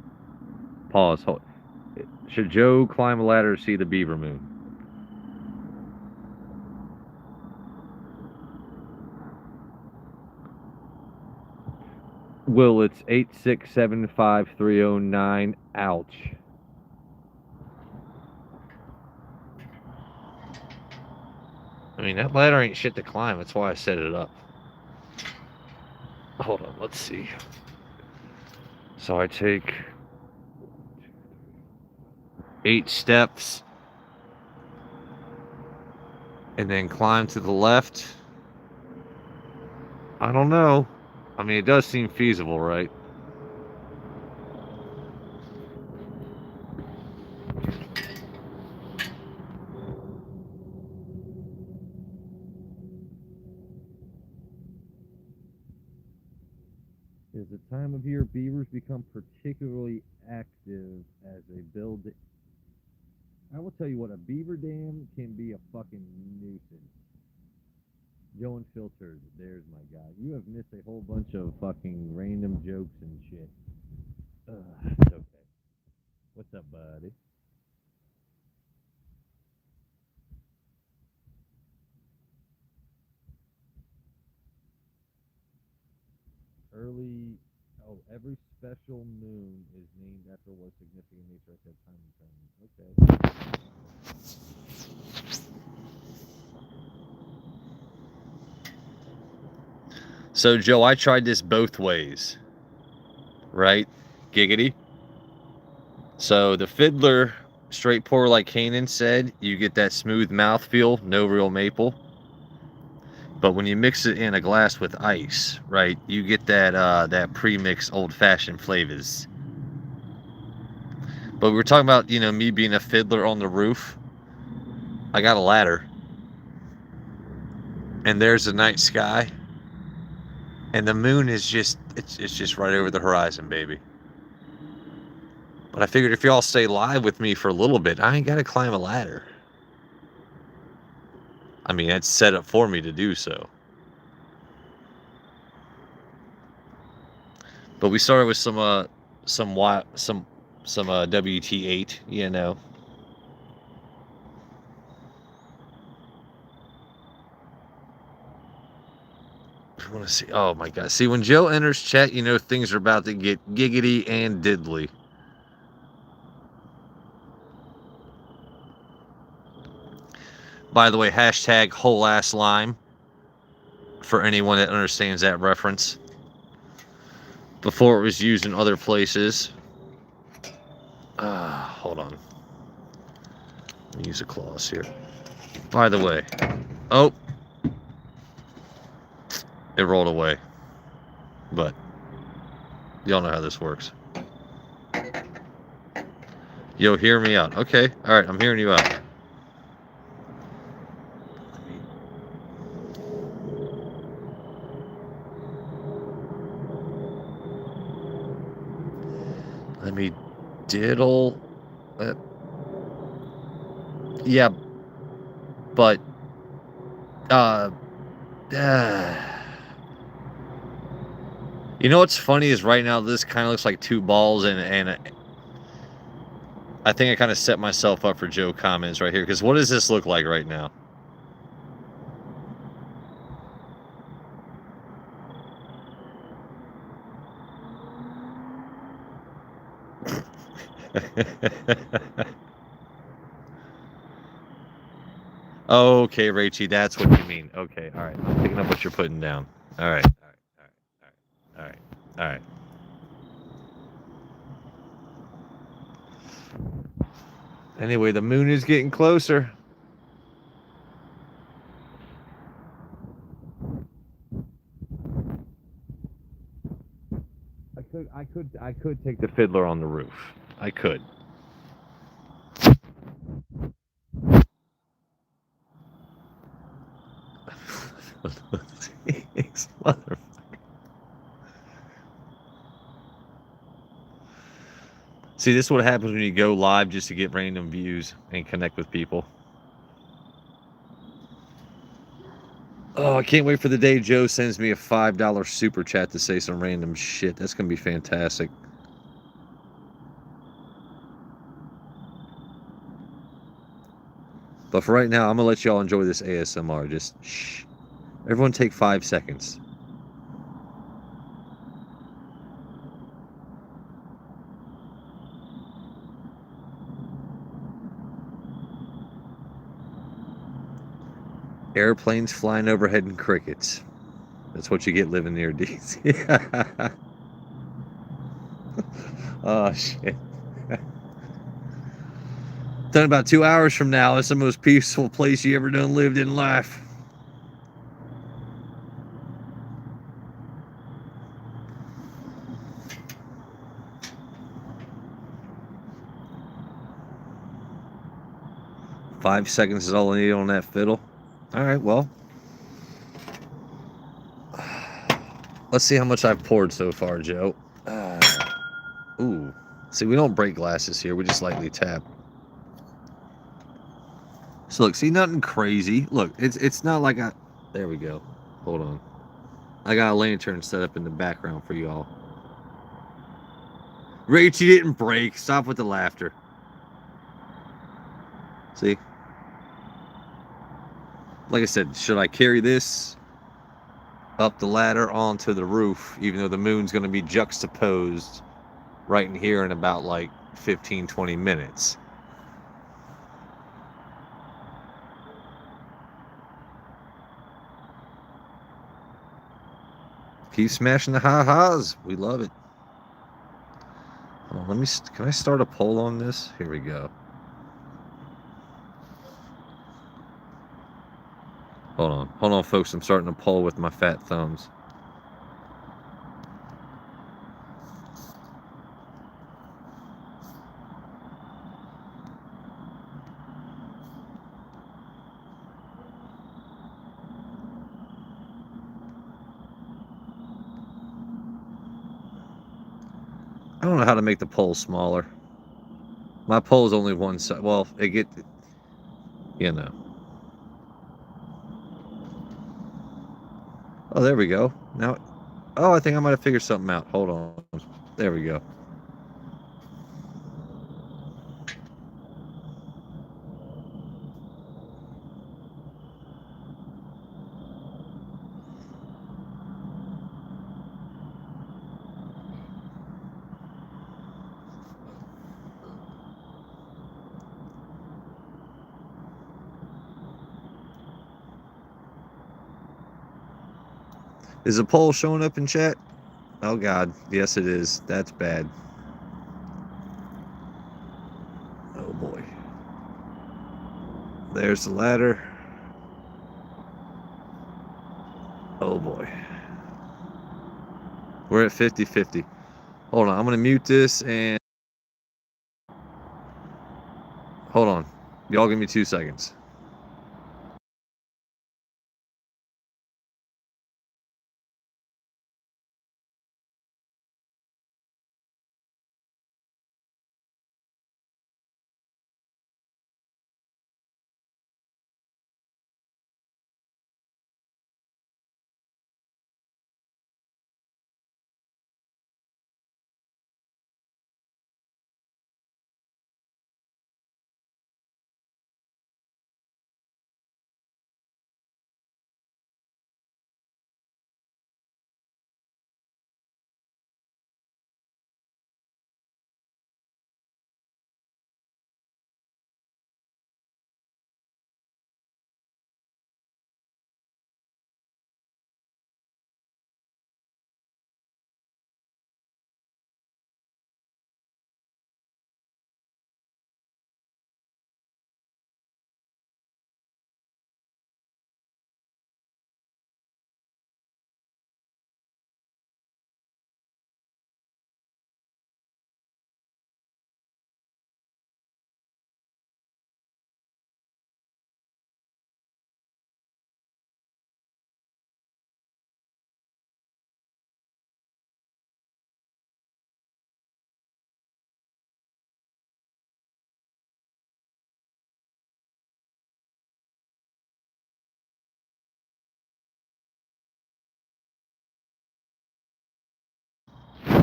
Pause. Hold. Should Joe climb a ladder to see the beaver moon? Will, it's 8675309. Ouch. I mean, that ladder ain't shit to climb. That's why I set it up. Hold on, let's see. So I take 8 steps and then climb to the left. I don't know. I mean, it does seem feasible, right? Is the time of year beavers become particularly active as they build. I will tell you what, a beaver dam can be a fucking nuisance. Joe Unfiltered, there's my guy. You have missed a whole bunch of fucking random jokes and shit. It's okay. What's up, buddy? special moon is named after what significant nature at that time and time. Okay. So, Joe, I tried this both ways, right? Giggity. So, the fiddler, straight pour like Kanan said, you get that smooth mouthfeel, no real maple. But when you mix it in a glass with ice, right, you get that pre-mixed old-fashioned flavors. But we were talking about, me being a fiddler on the roof. I got a ladder. And there's the night sky. And the moon is just, it's just right over the horizon, baby. But I figured if y'all stay live with me for a little bit, I ain't got to climb a ladder. I mean, it's set up for me to do so. But we started with some WT8, I want to see. Oh my God! See, when Joe enters chat, things are about to get giggity and diddly. By the way, hashtag whole ass lime for anyone that understands that reference. Before it was used in other places. Hold on. Let me use a claws here. By the way, oh, it rolled away. But y'all know how this works. Yo, hear me out. Okay, all right, I'm hearing you out. Let me diddle. Yeah, but you know what's funny is right now this kind of looks like two balls, and I think I kind of set myself up for Joe comments right here, because what does this look like right now? Okay, Rachie, that's what you mean. Okay, all right. I'm picking up what you're putting down. All right, all right. Anyway, the moon is getting closer. I could take the fiddler on the roof. I could. Motherfucker. See, this is what happens when you go live just to get random views and connect with people. Oh, I can't wait for the day Joe sends me a $5 super chat to say some random shit. That's going to be fantastic. But for right now, I'm going to let y'all enjoy this ASMR. Just shh. Everyone take 5 seconds. Airplanes flying overhead and crickets. That's what you get living near DC. Oh, shit. Done about 2 hours from now. It's the most peaceful place you ever done lived in life. Five seconds is all I need on that fiddle. All right, well. Let's see how much I've poured so far, Joe. Ooh. See, we don't break glasses here. We just lightly tap. So look, see, nothing crazy. Look, it's not like I... There we go. Hold on. I got a lantern set up in the background for y'all. Rach, you didn't break. Stop with the laughter. See? Like I said, should I carry this up the ladder onto the roof, even though the moon's going to be juxtaposed right in here in about like 15-20 minutes. Keep smashing the ha-has. We love it. Hold on, can I start a poll on this? Here we go. Hold on, folks. I'm starting a poll with my fat thumbs. I don't know how to make the poll smaller. My poll is only one side. Well, you know. Oh, there we go. Now, oh, I think I might have figured something out. Hold on. There we go. Is the poll showing up in chat? Oh, God. Yes, it is. That's bad. Oh, boy. There's the ladder. Oh, boy. We're at 50-50. Hold on. I'm going to mute this and... Hold on. Y'all give me 2 seconds.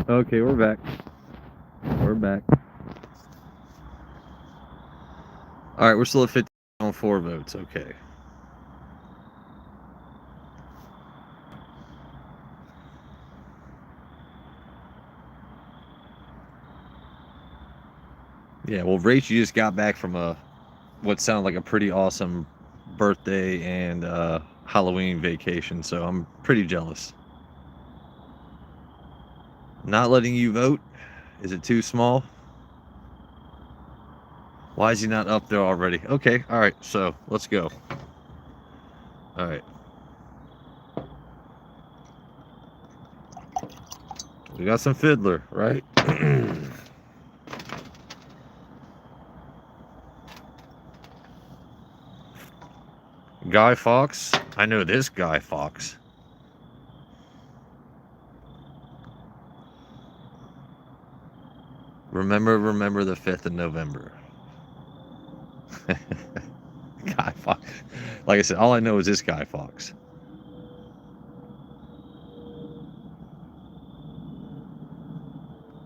Okay, we're back. We're back. All right, we're still at 50 on 4 votes. Okay. Yeah, well, Rach, you just got back from what sounded like a pretty awesome birthday and Halloween vacation, so I'm pretty jealous. Not letting you vote? Is it too small? Why is he not up there already? Okay, all right, so let's go. All right. We got some Fiddler, right? Guy Fawkes? I know this Guy Fawkes. Remember the 5th of November. Guy Fawkes. Like I said, all I know is this Guy Fawkes.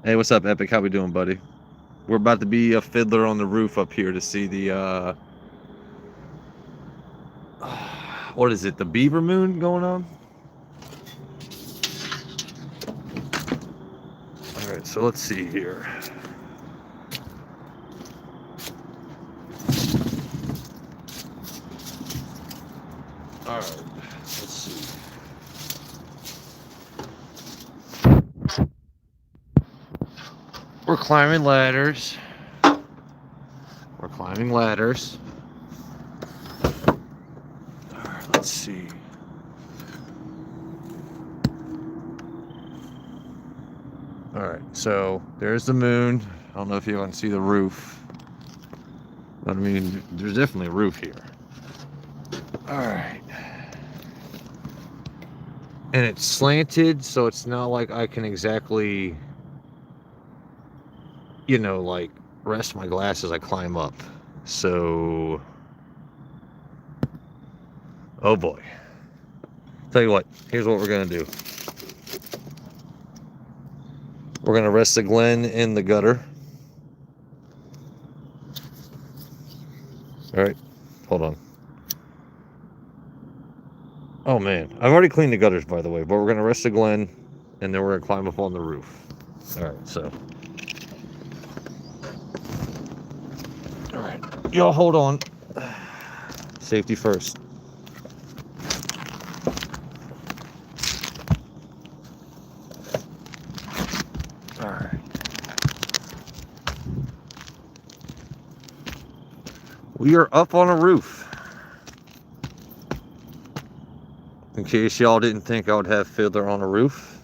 Hey, what's up, Epic? How we doing, buddy? We're about to be a fiddler on the roof up here to see the, what is it, the Beaver Moon going on? Alright, so let's see here. Alright, let's see. We're climbing ladders. We're climbing ladders. Alright, let's see. Alright, so there's the moon. I don't know if you want to see the roof. But I mean, there's definitely a roof here. Alright. And it's slanted, so it's not like I can exactly, you know, like rest my glass as I climb up. So, oh boy. Tell you what, here's what we're gonna do. We're gonna rest the Glen in the gutter. Alright, hold on. Oh man, I've already cleaned the gutters, by the way, but we're gonna rest the Glen and then we're gonna climb up on the roof. Alright, so. Alright, y'all hold on. Safety first. Alright. We are up on a roof. In case y'all didn't think I would have Fiddler on a roof.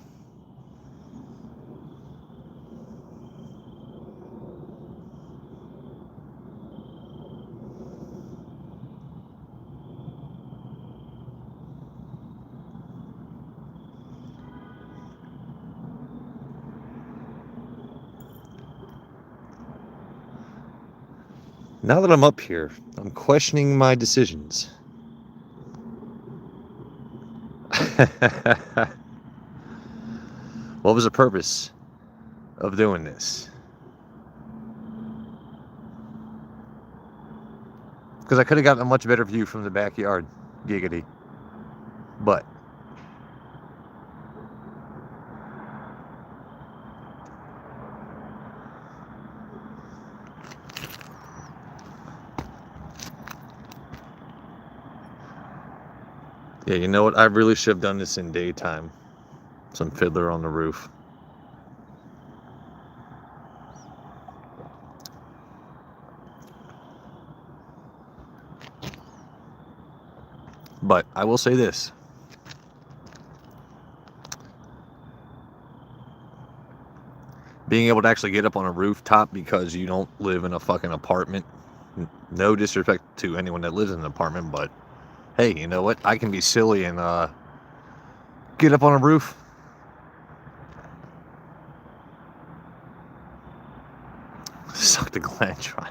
Now that I'm up here, I'm questioning my decisions. What was the purpose of doing this? Because I could have gotten a much better view from the backyard, giggity. But yeah, you know what? I really should have done this in daytime. Some Fiddler on the roof. But I will say this. Being able to actually get up on a rooftop because you don't live in a fucking apartment. No disrespect to anyone that lives in an apartment, but hey, you know what? I can be silly and get up on a roof. Suck the glantron.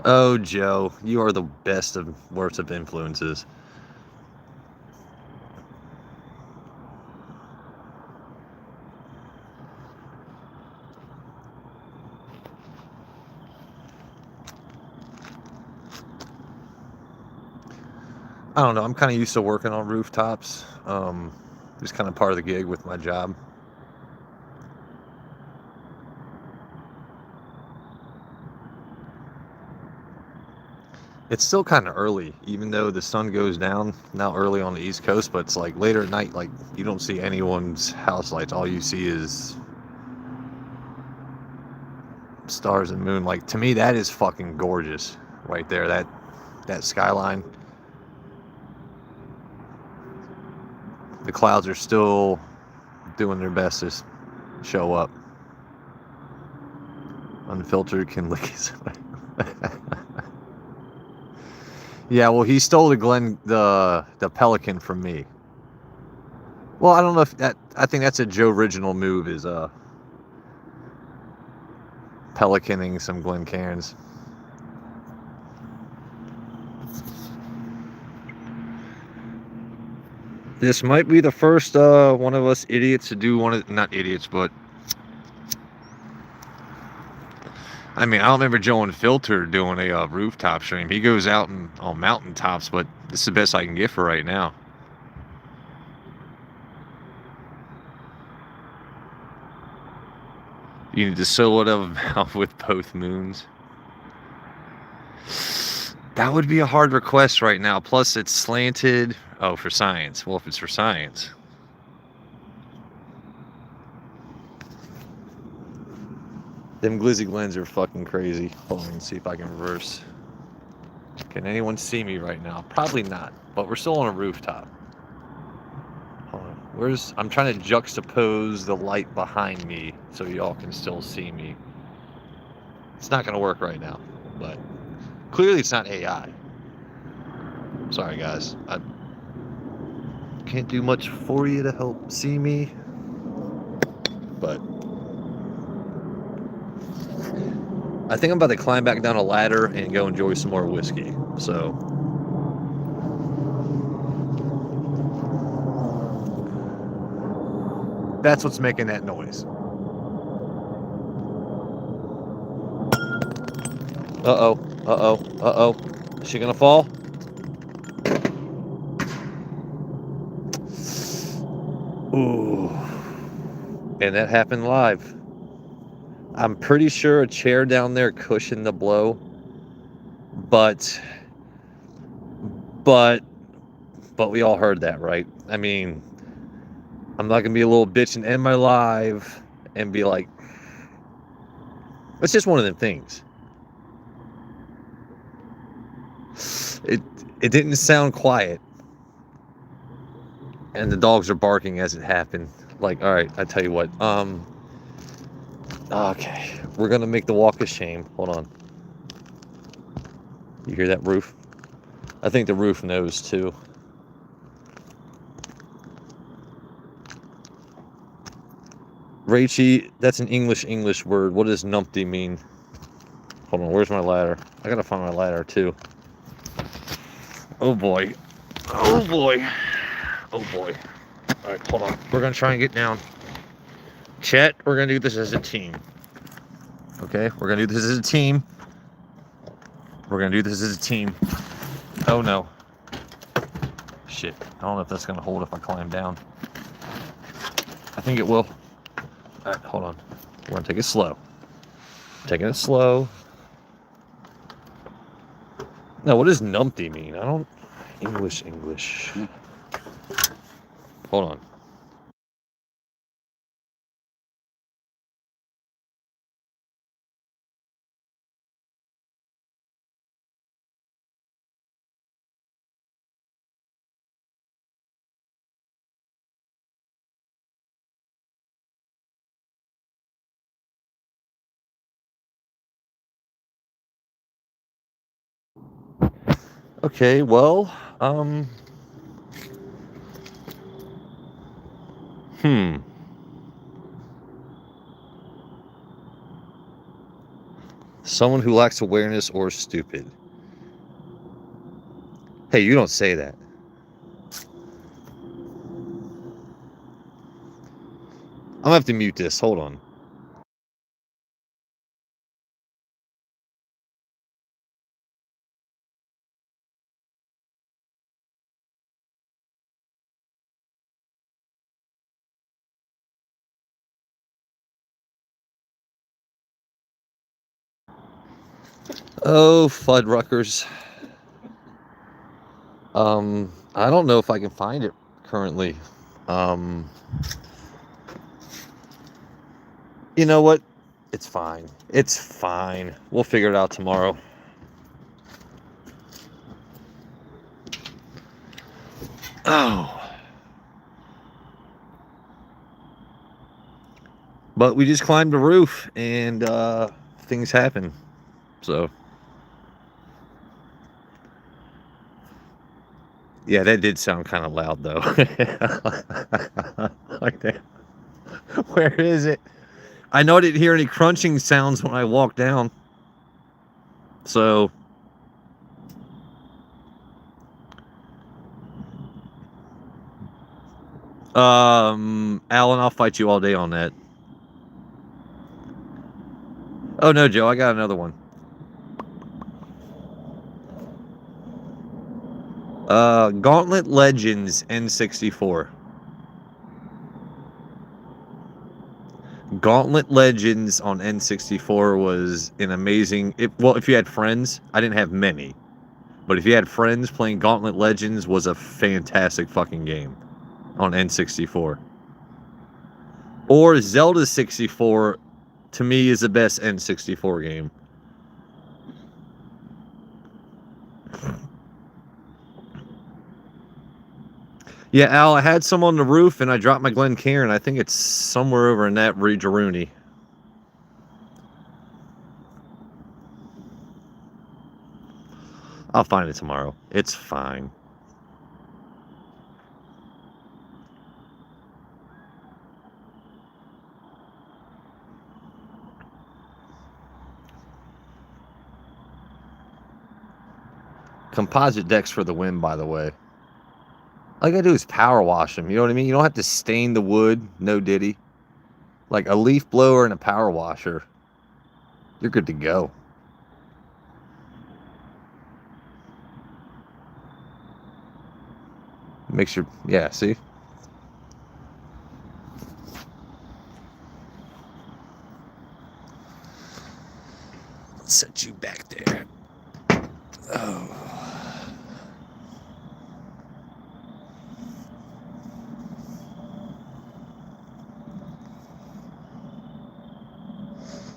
Oh, Joe, you are the best of worst of influences. I don't know. I'm kind of used to working on rooftops. Just kind of part of the gig with my job. It's still kind of early, even though the sun goes down now early on the East Coast, but it's like later at night, like you don't see anyone's house lights. All you see is stars and moon. Like, to me, that is fucking gorgeous right there. That skyline. The clouds are still doing their best to show up. Unfiltered can lick his Yeah, well, he stole the pelican from me. Well, I don't know if that. I think that's a Joe original move, is pelicaning some Glencairns. This might be the first one of us idiots to do one of, not idiots, but I mean, I don't remember Joe Unfiltered doing a rooftop stream. He goes out on mountaintops, but this is the best I can get for right now. You need to sew it up with both moons. That would be a hard request right now. Plus, it's slanted. Oh, for science. Well, if it's for science. Them glizzy glens are fucking crazy. Hold on, let's see if I can reverse. Can anyone see me right now? Probably not, but we're still on a rooftop. Hold on. I'm trying to juxtapose the light behind me so y'all can still see me. It's not going to work right now, but clearly it's not AI. Sorry, guys. I can't do much for you to help see me, but I think I'm about to climb back down a ladder and go enjoy some more whiskey. So that's what's making that noise. Uh-oh, uh-oh, uh-oh. Is she gonna fall? Ooh. And that happened live. I'm pretty sure a chair down there cushioned the blow, but we all heard that, right? I mean, I'm not gonna be a little bitch and end my live and be like, it's just one of them things. It didn't sound quiet, and the dogs are barking as it happened. Like, all right, I tell you what. Okay, we're gonna make the walk of shame. Hold on. You hear that roof? I think the roof knows too. Rachy, that's an English word. What does numpty mean? Hold on, where's my ladder? I gotta find my ladder too. Oh boy. Oh boy. Oh boy. Alright, hold on. We're gonna try and get down. Chet, we're gonna do this as a team. Okay, we're gonna do this as a team. We're gonna do this as a team. Oh no. Shit. I don't know if that's gonna hold if I climb down. I think it will. Alright, hold on. We're gonna take it slow. Taking it slow. Now, what does numpty mean? I don't... English. Hold on. Okay, well, Someone who lacks awareness or stupid. Hey, you don't say that. I'm gonna have to mute this. Hold on. Oh, Fuddruckers. I don't know if I can find it currently. You know what? It's fine. It's fine. We'll figure it out tomorrow. Oh. But we just climbed the roof and things happen. So yeah, that did sound kind of loud though. Like that. Where is it? I know I didn't hear any crunching sounds when I walked down. So Alan, I'll fight you all day on that. Oh no, Joe, I got another one. Gauntlet Legends N64. Gauntlet Legends on N64 was an amazing... if you had friends, I didn't have many. But if you had friends, playing Gauntlet Legends was a fantastic fucking game on N64. Or Zelda 64, to me, is the best N64 game. Yeah, Al, I had some on the roof, and I dropped my Glencairn. I think it's somewhere over in that Rooney. I'll find it tomorrow. It's fine. Composite decks for the win, by the way. All you gotta do is power wash them. You know what I mean? You don't have to stain the wood. No diddy. Like a leaf blower and a power washer. You're good to go. Makes your... Yeah, see? Let's set you back there. Oh.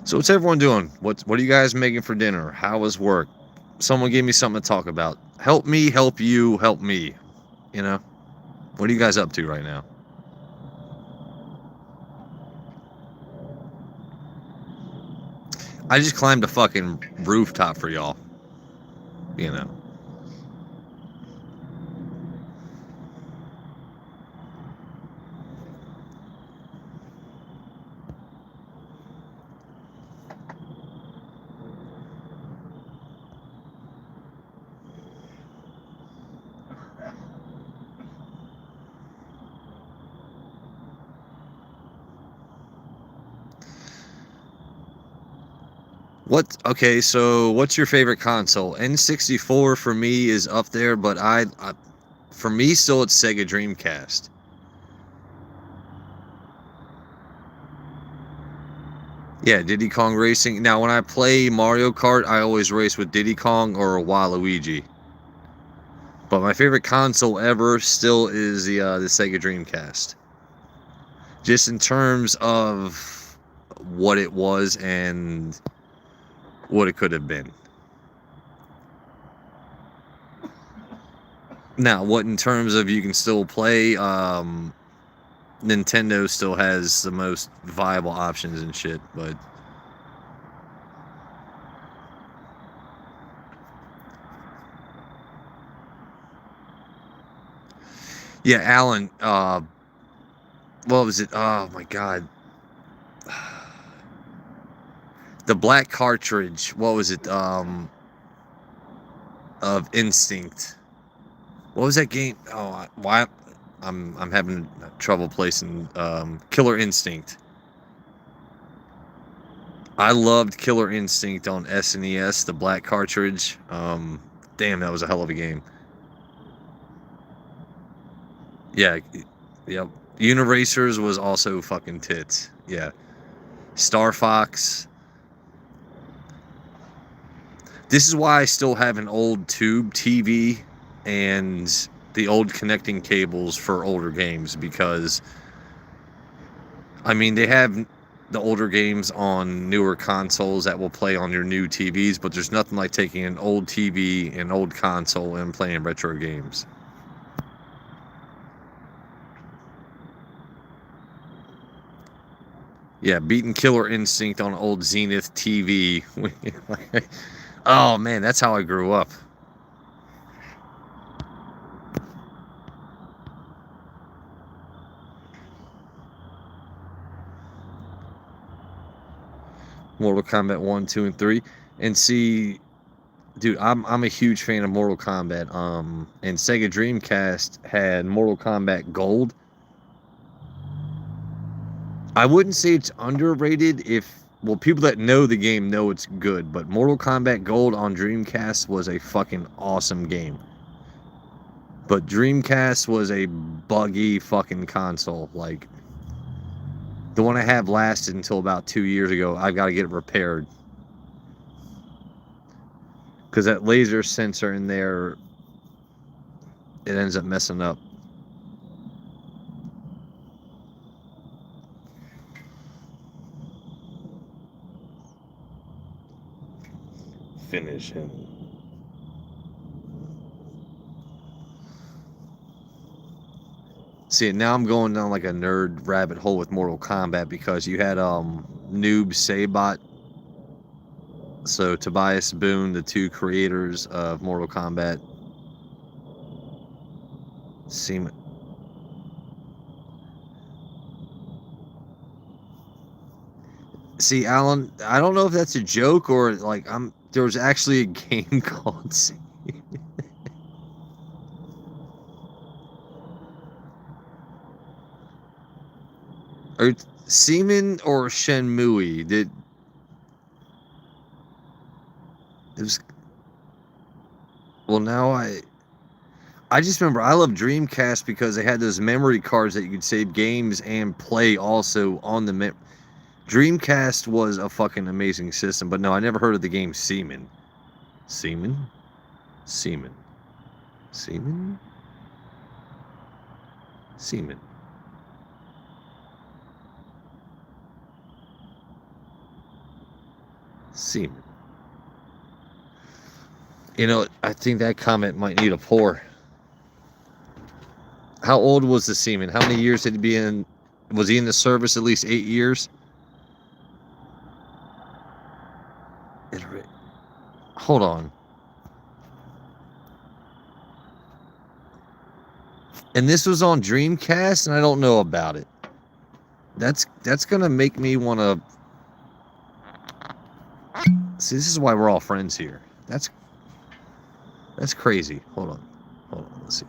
So what's everyone doing? What are you guys making for dinner? How was work? Someone gave me something to talk about. Help me, help you, help me. You know? What are you guys up to right now? I just climbed a fucking rooftop for y'all. You know. Okay, so what's your favorite console? N64 for me is up there, but for me still it's Sega Dreamcast. Yeah, Diddy Kong Racing. Now, when I play Mario Kart, I always race with Diddy Kong or Waluigi. But my favorite console ever still is the Sega Dreamcast. Just in terms of what it was and what it could have been. Now, what in terms of you can still play, Nintendo still has the most viable options and shit, but... Yeah, Alan, what was it? Oh, my God. The black cartridge, what was it? Of Instinct. What was that game? Oh, why? I'm having trouble placing Killer Instinct. I loved Killer Instinct on SNES, the black cartridge. Damn, that was a hell of a game. Yeah, yep. Uniracers was also fucking tits. Yeah. Star Fox. This is why I still have an old tube TV and the old connecting cables for older games, because I mean, they have the older games on newer consoles that will play on your new TVs, but there's nothing like taking an old TV, an old console, and playing retro games. Yeah, beating Killer Instinct on old Zenith TV. Oh man, that's how I grew up. Mortal Kombat 1, 2, and 3. And see, dude, I'm a huge fan of Mortal Kombat. And Sega Dreamcast had Mortal Kombat Gold. I wouldn't say it's underrated. Well, people that know the game know it's good, but Mortal Kombat Gold on Dreamcast was a fucking awesome game. But Dreamcast was a buggy fucking console. Like, The one I have lasted until about 2 years ago. I've got to get it repaired. Because that laser sensor in there, it ends up messing up. Finish him. See, now I'm going down like a nerd rabbit hole with Mortal Kombat because you had Noob Saibot. So Tobias Boone, the two creators of Mortal Kombat. Seem. See, Alan, I don't know if that's a joke or like there was actually a game called or Seaman or Shenmue. It was. Well, now I just remember I love Dreamcast because they had those memory cards that you could save games and play also on the Dreamcast was a fucking amazing system, but no, I never heard of the game Seaman. Seaman? Seaman. Seaman? Seaman. Seaman. You know, I think that comment might need a pour. How old was the Seaman? How many years did he be in? Was he in the service at least 8 years? Hold on. And this was on Dreamcast, and I don't know about it. That's gonna make me want to. See, this is why we're all friends here. That's crazy. Hold on. Let's see.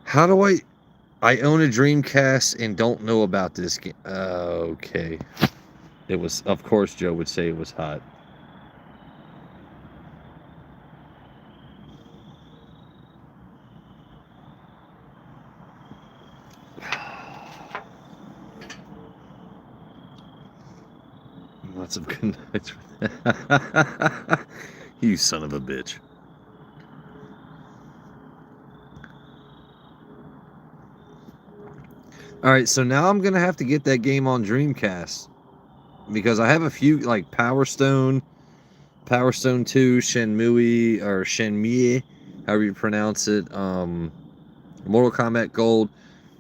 How do I own a Dreamcast and don't know about this game? Okay. It was, of course, Joe would say it was hot. Lots of good nights. You son of a bitch. All right, so now I'm going to have to get that game on Dreamcast because I have a few like Power Stone 2, Shenmue or Shenmue, however you pronounce it, Mortal Kombat Gold,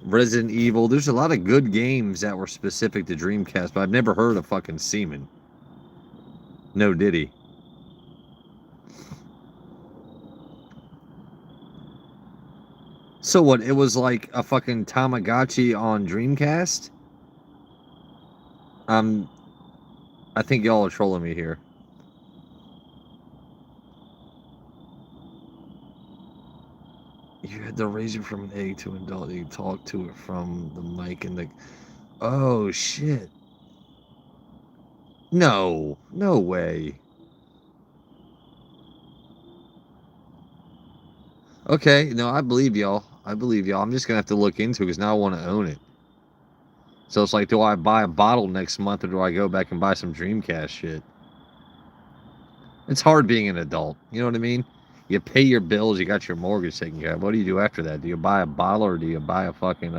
Resident Evil. There's a lot of good games that were specific to Dreamcast, but I've never heard of fucking Seaman. No diddy. So what? It was like a fucking Tamagotchi on Dreamcast? I think y'all are trolling me here. You had to raise it from an egg to an adult. You talk to it from the mic and the. Oh shit! No way. Okay, no, I believe y'all. I'm just gonna have to look into it because now I want to own it. So it's like, do I buy a bottle next month or do I go back and buy some Dreamcast shit? It's hard being an adult. You know what I mean? You pay your bills, you got your mortgage taken care of. What do you do after that? Do you buy a bottle or do you buy a fucking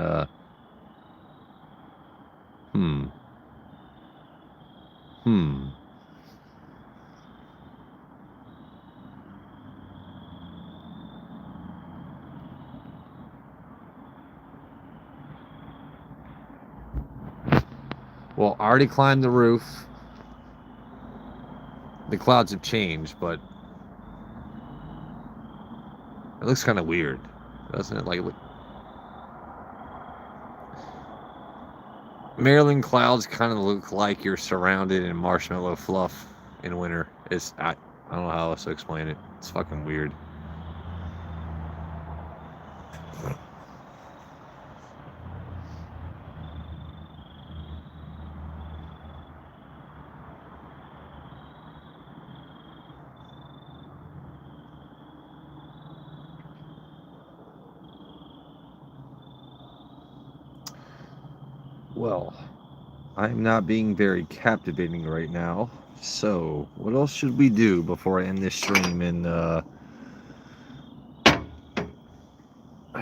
Well, I already climbed the roof. The clouds have changed, but it looks kind of weird, doesn't it? Like, Maryland clouds kind of look like you're surrounded in marshmallow fluff in winter. I don't know how else to explain it. It's fucking weird. Well, I'm not being very captivating right now. So, what else should we do before I end this stream and, I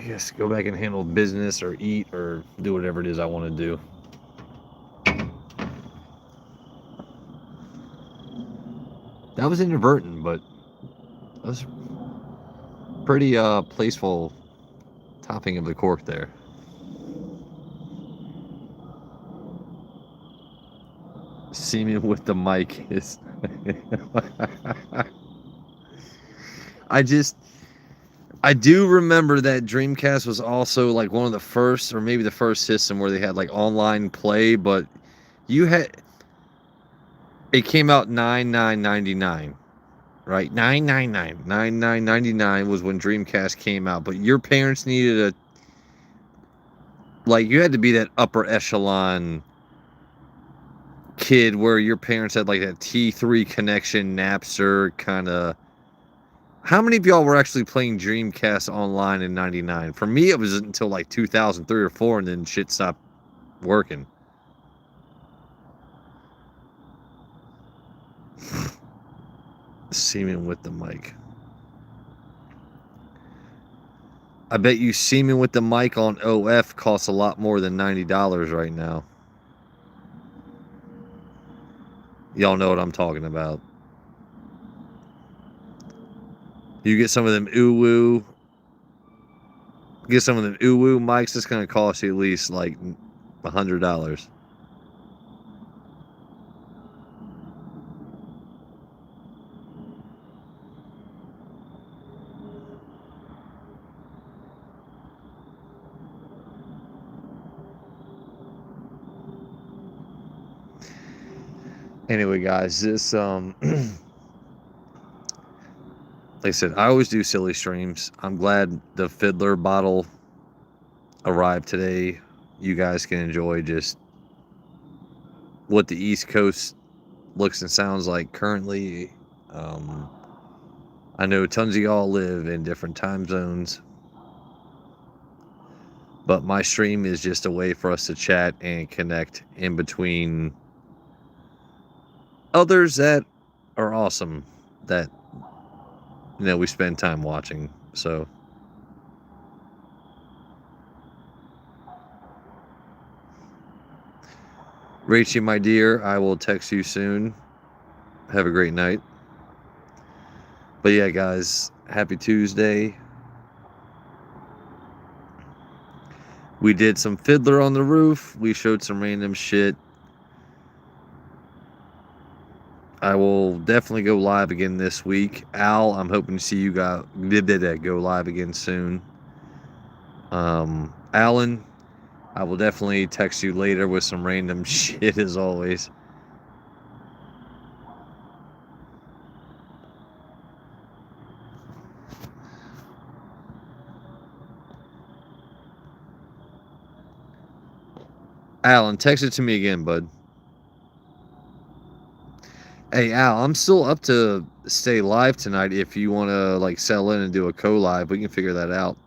guess go back and handle business or eat or do whatever it is I want to do. That was inadvertent, but that was pretty placeful topping of the cork there. Seeming with the mic is I do remember that Dreamcast was also like one of the first, or maybe the first system where they had like online play, but it came out $99.99, right? $9.99 was when Dreamcast came out, but your parents needed you had to be that upper echelon kid where your parents had like that T3 connection, Napster kind of. How many of y'all were actually playing Dreamcast online in '99? For me, it was until like 2003 or 4, and then shit stopped working. Seeming with the mic. I bet you Seeming with the mic on OF costs a lot more than $90 right now. Y'all know what I'm talking about. You get some of them uwu mics, it's going to cost you at least like $100. Anyway, guys, this like I said, I always do silly streams. I'm glad the Fiddler bottle arrived today. You guys can enjoy just what the East Coast looks and sounds like currently. I know tons of y'all live in different time zones, but my stream is just a way for us to chat and connect in between others that are awesome that we spend time watching. So Rachie, my dear, I will text you soon. Have a great night. But yeah, guys, happy Tuesday. We did some Fiddler on the roof. We showed some random shit. I will definitely go live again this week. Al, I'm hoping to see you go live again soon. Alan, I will definitely text you later with some random shit as always. Alan, text it to me again, bud. Hey, Al, I'm still up to stay live tonight. If you want to like sell in and do a co-live, we can figure that out.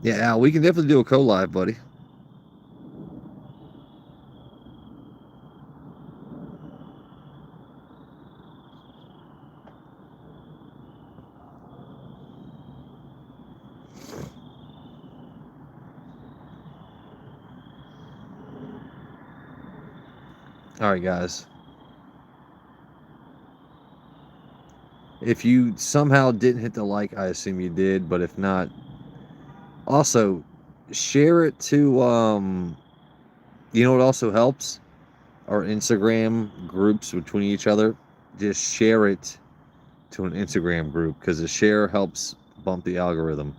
Yeah, Al, we can definitely do a co-live, buddy. All right, guys. If you somehow didn't hit the like, I assume you did, but if not, also share it to you know what also helps? Our Instagram groups between each other. Just share it to an Instagram group because the share helps bump the algorithm.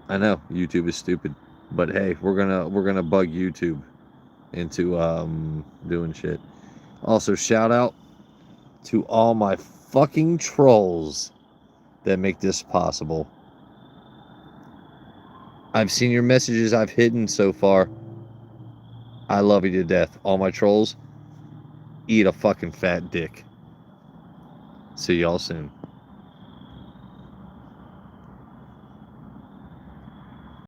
I know YouTube is stupid, but hey, we're gonna bug YouTube into doing shit. Also, shout out to all my fucking trolls that make this possible. I've seen your messages I've hidden so far. I love you to death. All my trolls. eat a fucking fat dick. See y'all soon.